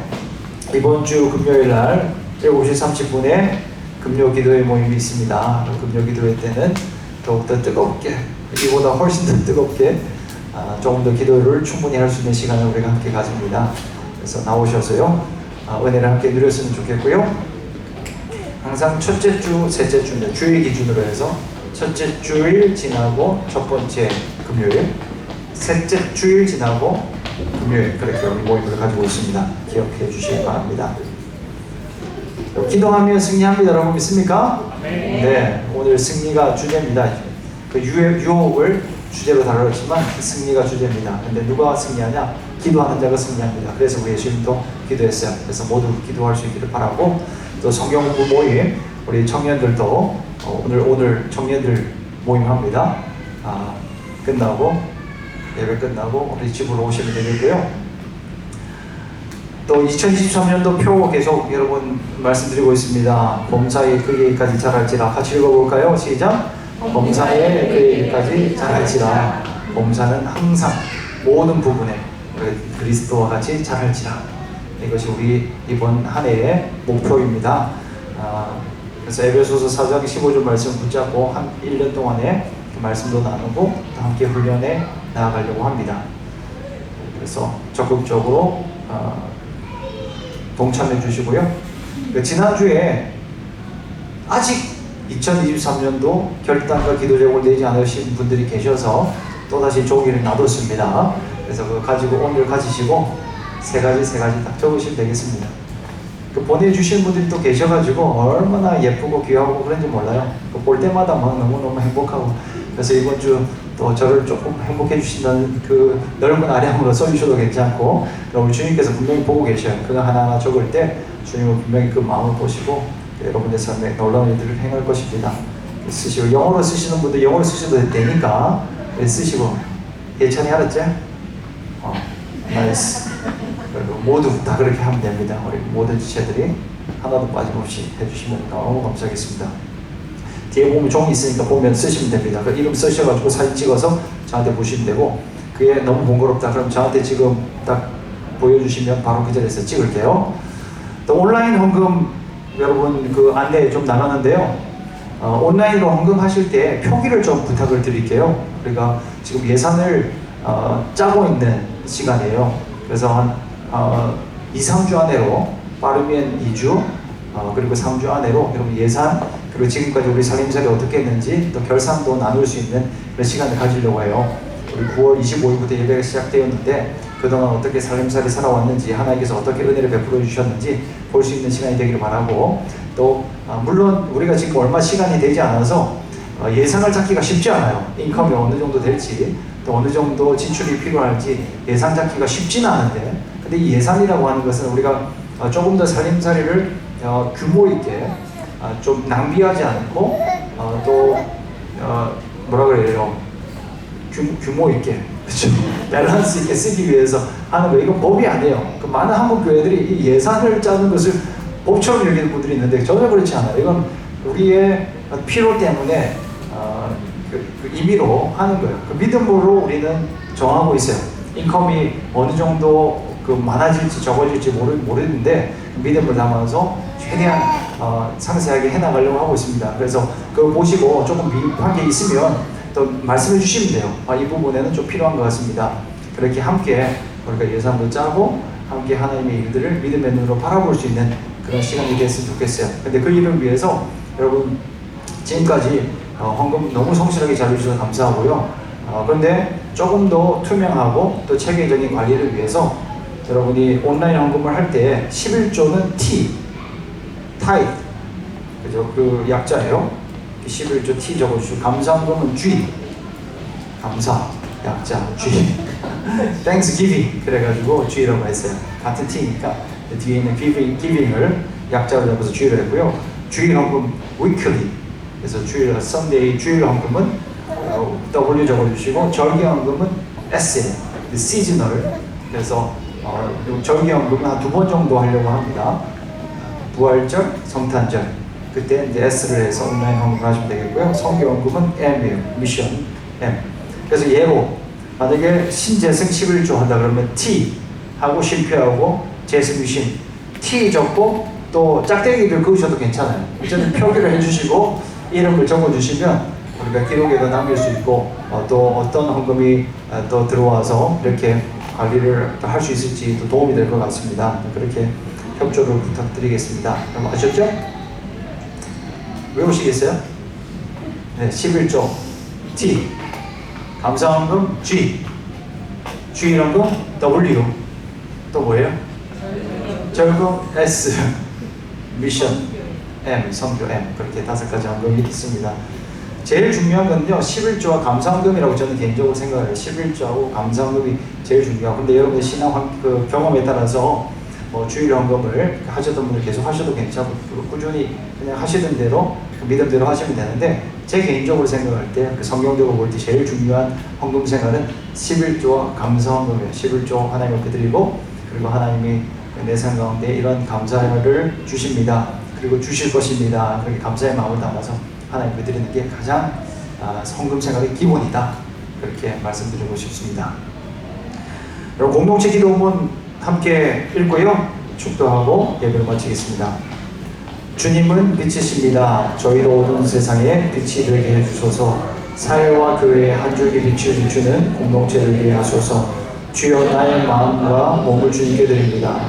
이번 주 금요일 날 7시 30분에 금요 기도회 모임이 있습니다. 금요 기도회 때는 더욱더 뜨겁게, 이보다 훨씬 더 뜨겁게 조금 더 기도를 충분히 할 수 있는 시간을 우리가 함께 가집니다. 그래서 나오셔서요 은혜를 함께 누렸으면 좋겠고요. 항상 첫째 주, 셋째 주는 주일 기준으로 해서 첫째 주일 지나고 첫 번째 금요일, 셋째 주일 지나고 금요일 그렇게 우리 모임을 가지고 있습니다. 기억해 주시기 바랍니다. 기도하면 승리합니다라고 믿습니까? 네, 오늘 승리가 주제입니다. 그 유혹을 주제로 다뤘지만 승리가 주제입니다. 근데 누가 승리하냐? 기도하는 자가 승리합니다. 그래서 우리 예수님도 기도했어요. 그래서 모두 기도할 수 있기를 바라고, 또 성경 공부 모임 우리 청년들도 오늘 청년들 모임합니다. 끝나고 예배 끝나고 우리 집으로 오시면 되겠고요. 또 2023년도 표 계속 여러분 말씀드리고 있습니다. 범사에 그의 일까지 잘할지라. 같이 읽어볼까요? 시작. 범사에 그의 일까지 잘할지라. 범사는 항상 모든 부분에 그리스도와 같이 잘할지라. 이것이 우리 이번 한 해의 목표입니다. 그래서 에베소서 4장 15절 말씀 붙잡고 한 1년 동안에 말씀도 나누고 또 함께 훈련에 나아가려고 합니다. 그래서 적극적으로 동참해 주시고요. 지난주에 아직 2023년도 결단과 기도 제목을 내지 않으신 분들이 계셔서 또다시 종이를 놔뒀습니다. 그래서 그거 가지고 오늘 가지시고 세 가지 딱 적으시면 되겠습니다. 그 보내주신 분들이 또 계셔가지고 얼마나 예쁘고 귀하고 그런지 몰라요. 볼 때마다 막 너무너무 행복하고, 그래서 이번 주 또 저를 조금 행복해 주신다는 그 넓은 아량으로 써주셔도 괜찮고, 여러분 주님께서 분명히 보고 계셔요. 그거 하나하나 적을 때 주님은 분명히 그 마음을 보시고 여러분의 삶에 놀라운 일들을 행할 것입니다. 쓰시고, 영어로 쓰시는 분들 영어로 쓰셔도 되니까 쓰시고, 예찬이 알았지? 나이스. 그리고 모두 다 그렇게 하면 됩니다. 우리 모든 지체들이 하나도 빠짐없이 해주시면 너무 감사하겠습니다. 뒤에 보면 종이 있으니까 보면 쓰시면 됩니다. 그 이름 쓰셔가지고 사진 찍어서 저한테 보시면 되고, 그게 너무 번거롭다 그럼 저한테 지금 딱 보여주시면 바로 그 자리에서 찍을게요. 또 온라인 헌금 여러분 그 안내 좀 나가는데요. 온라인으로 헌금하실 때 표기를 좀 부탁을 드릴게요. 우리가 지금 예산을 짜고 있는 시간이에요. 그래서 한 2, 3주 안으로, 빠르면 2주, 그리고 3주 안으로 여러분 예산, 그리고 지금까지 우리 살림살이 어떻게 했는지 또 결산도 나눌 수 있는 그런 시간을 가지려고 해요. 우리 9월 25일부터 예배가 시작되었는데 그동안 어떻게 살림살이 살아왔는지 하나님께서 어떻게 은혜를 베풀어 주셨는지 볼 수 있는 시간이 되기를 바라고 또 물론 우리가 지금 얼마 시간이 되지 않아서 예상을 찾기가 쉽지 않아요. 인컴이 어느 정도 될지 또 어느 정도 지출이 필요할지 예상 잡기가 쉽지는 않은데 근데 이 예산이라고 하는 것은 우리가 조금 더 살림살이를 규모 있게 좀 낭비하지 않고 또 뭐라 그래요? 규모 있게 그렇죠? 밸런스 있게 쓰기 위해서 하는 거 이건 법이 아니에요. 그 많은 한국 교회들이 이 예산을 짜는 것을 법처럼 여기는 분들이 있는데 전혀 그렇지 않아요. 이건 우리의 필요 때문에 그 임의로 하는 거예요. 그 믿음으로 우리는 정하고 있어요. 인컴이 어느 정도 그 많아질지 적어질지 모르는데 믿음을 담아서 최대한 상세하게 해나가려고 하고 있습니다. 그래서 그거 보시고 조금 미흡한 게 있으면 또 말씀해 주시면 돼요. 이 부분에는 좀 필요한 것 같습니다. 그렇게 함께 우리가 예산도 짜고 함께 하나님의 일들을 믿음의 눈으로 바라볼 수 있는 그런 시간이 됐으면 좋겠어요. 근데 그 일을 위해서 여러분 지금까지 헌금 너무 성실하게 잘 해주셔서 감사하고요. 그런데 조금 더 투명하고 또 체계적인 관리를 위해서 여러분이 온라인 헌금을 할 때 11조는 T, 타이드, 그죠? 그 약자예요. 11조 T 적어주시고 감사헌금은 G, 감사, 약자 G, Thanksgiving 그래가지고 G라고 했어요. 같은 T니까 뒤에 있는 giving을 약자로 잡아서 G를 했고요. 주일 헌금 weekly 그래서 주일 Sunday 주일 헌금은 W 적어주시고 절기 헌금은 S예요. seasonal 그래서 절기 헌금은 한 2번 정도 하려고 합니다. 부활절, 성탄절 그때 이제 S를 해서 온라인 헌금을 하시면 되겠고요. 성교 헌금은 M이에요. 미션 M. 그래서 예로 만약에 신재승 11조 한다 그러면 T 하고 실패하고 재승신 T 적고 또 짝대기를 그으셔도 괜찮아요. 어쨌든 표기를 해주시고 이름을 적어주시면 우리가 기록에도 남길 수 있고 또 어떤 헌금이 또 들어와서 이렇게 관리를 할 수 있을지 또 도움이 될 것 같습니다. 그렇게 협조를 부탁드리겠습니다. 그럼 아셨죠? 외우시겠어요? 네, 11조 T, 감사헌금 G, 주일헌금 W, 또 뭐예요? 절금 S, 미션 M, 성교 M 그렇게 5가지 헌금이 있습니다. 제일 중요한 건요 11조와 감사헌금이라고 저는 개인적으로 생각을 해요. 11조하고 감사헌금이 제일 중요하고 근데 여러분의 신앙 그 경험에 따라서 뭐 주일 헌금을 하셨던 분들 계속 하셔도 괜찮고 꾸준히 그냥 하시던 대로 그 믿음대로 하시면 되는데 제 개인적으로 생각할 때 그 성경적으로 볼 때 제일 중요한 헌금 생활은 11조와 감사헌금이에요. 11조 하나님께 드리고 그리고 하나님이 내 삶 가운데 이런 감사를 주십니다. 그리고 주실 것입니다. 그렇게 감사의 마음을 담아서 하나님께 드리는 게 가장 헌금 생활의 기본이다. 그렇게 말씀드리고 싶습니다. 여러분 공동체 기도문 함께 읽고요. 축도하고 예배를 마치겠습니다. 주님은 빛이십니다. 저희도 어두운 세상에 빛이 되게 해주소서. 사회와 교회에 한 줄기 빛을 비추는 공동체를 위해 하소서. 주여 나의 마음과 몸을 주님께 드립니다.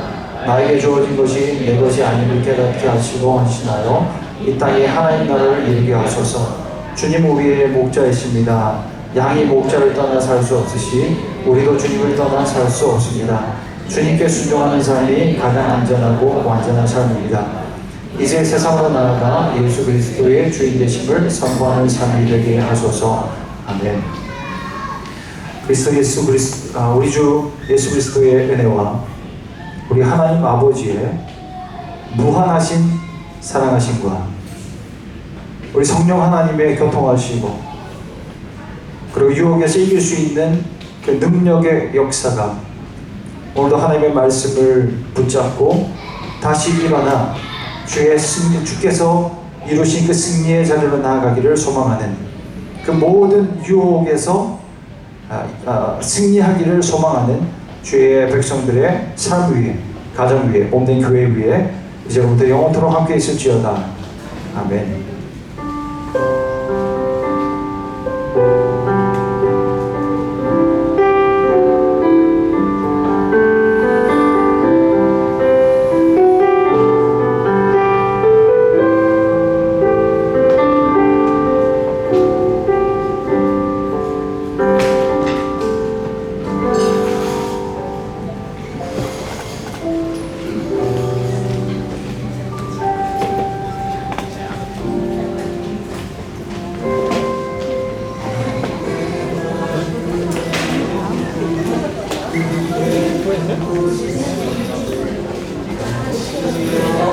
나에게 주어진 것이 내 것이 아님을 깨닫게 하시고 헌신하여 이 땅에 하나님 나라를 이루게 하소서. 주님 우리의 목자이십니다. 양이 목자를 떠나 살 수 없으시 우리도 주님을 떠나 살 수 없습니다. 주님께 순종하는 삶이 가장 안전하고 완전한 삶입니다. 이제 세상으로 나아가 예수 그리스도의 주인 되심을 선포하는 삶이 되게 하소서. 아멘. 우리 주 예수 그리스도의 은혜와 우리 하나님 아버지의 무한하신 사랑하심과 우리 성령 하나님의 교통하시고 그리고 유혹에서 이길 수 있는 그 능력의 역사가 오늘도 하나님의 말씀을 붙잡고 다시 일어나 주께서 이루신 그 승리의 자리로 나아가기를 소망하는 그 모든 유혹에서 승리하기를 소망하는 주의 백성들의 삶 위에 가정 위에 몸된 교회 위에 이제부터 영원토록 함께 있을지어다. 아멘.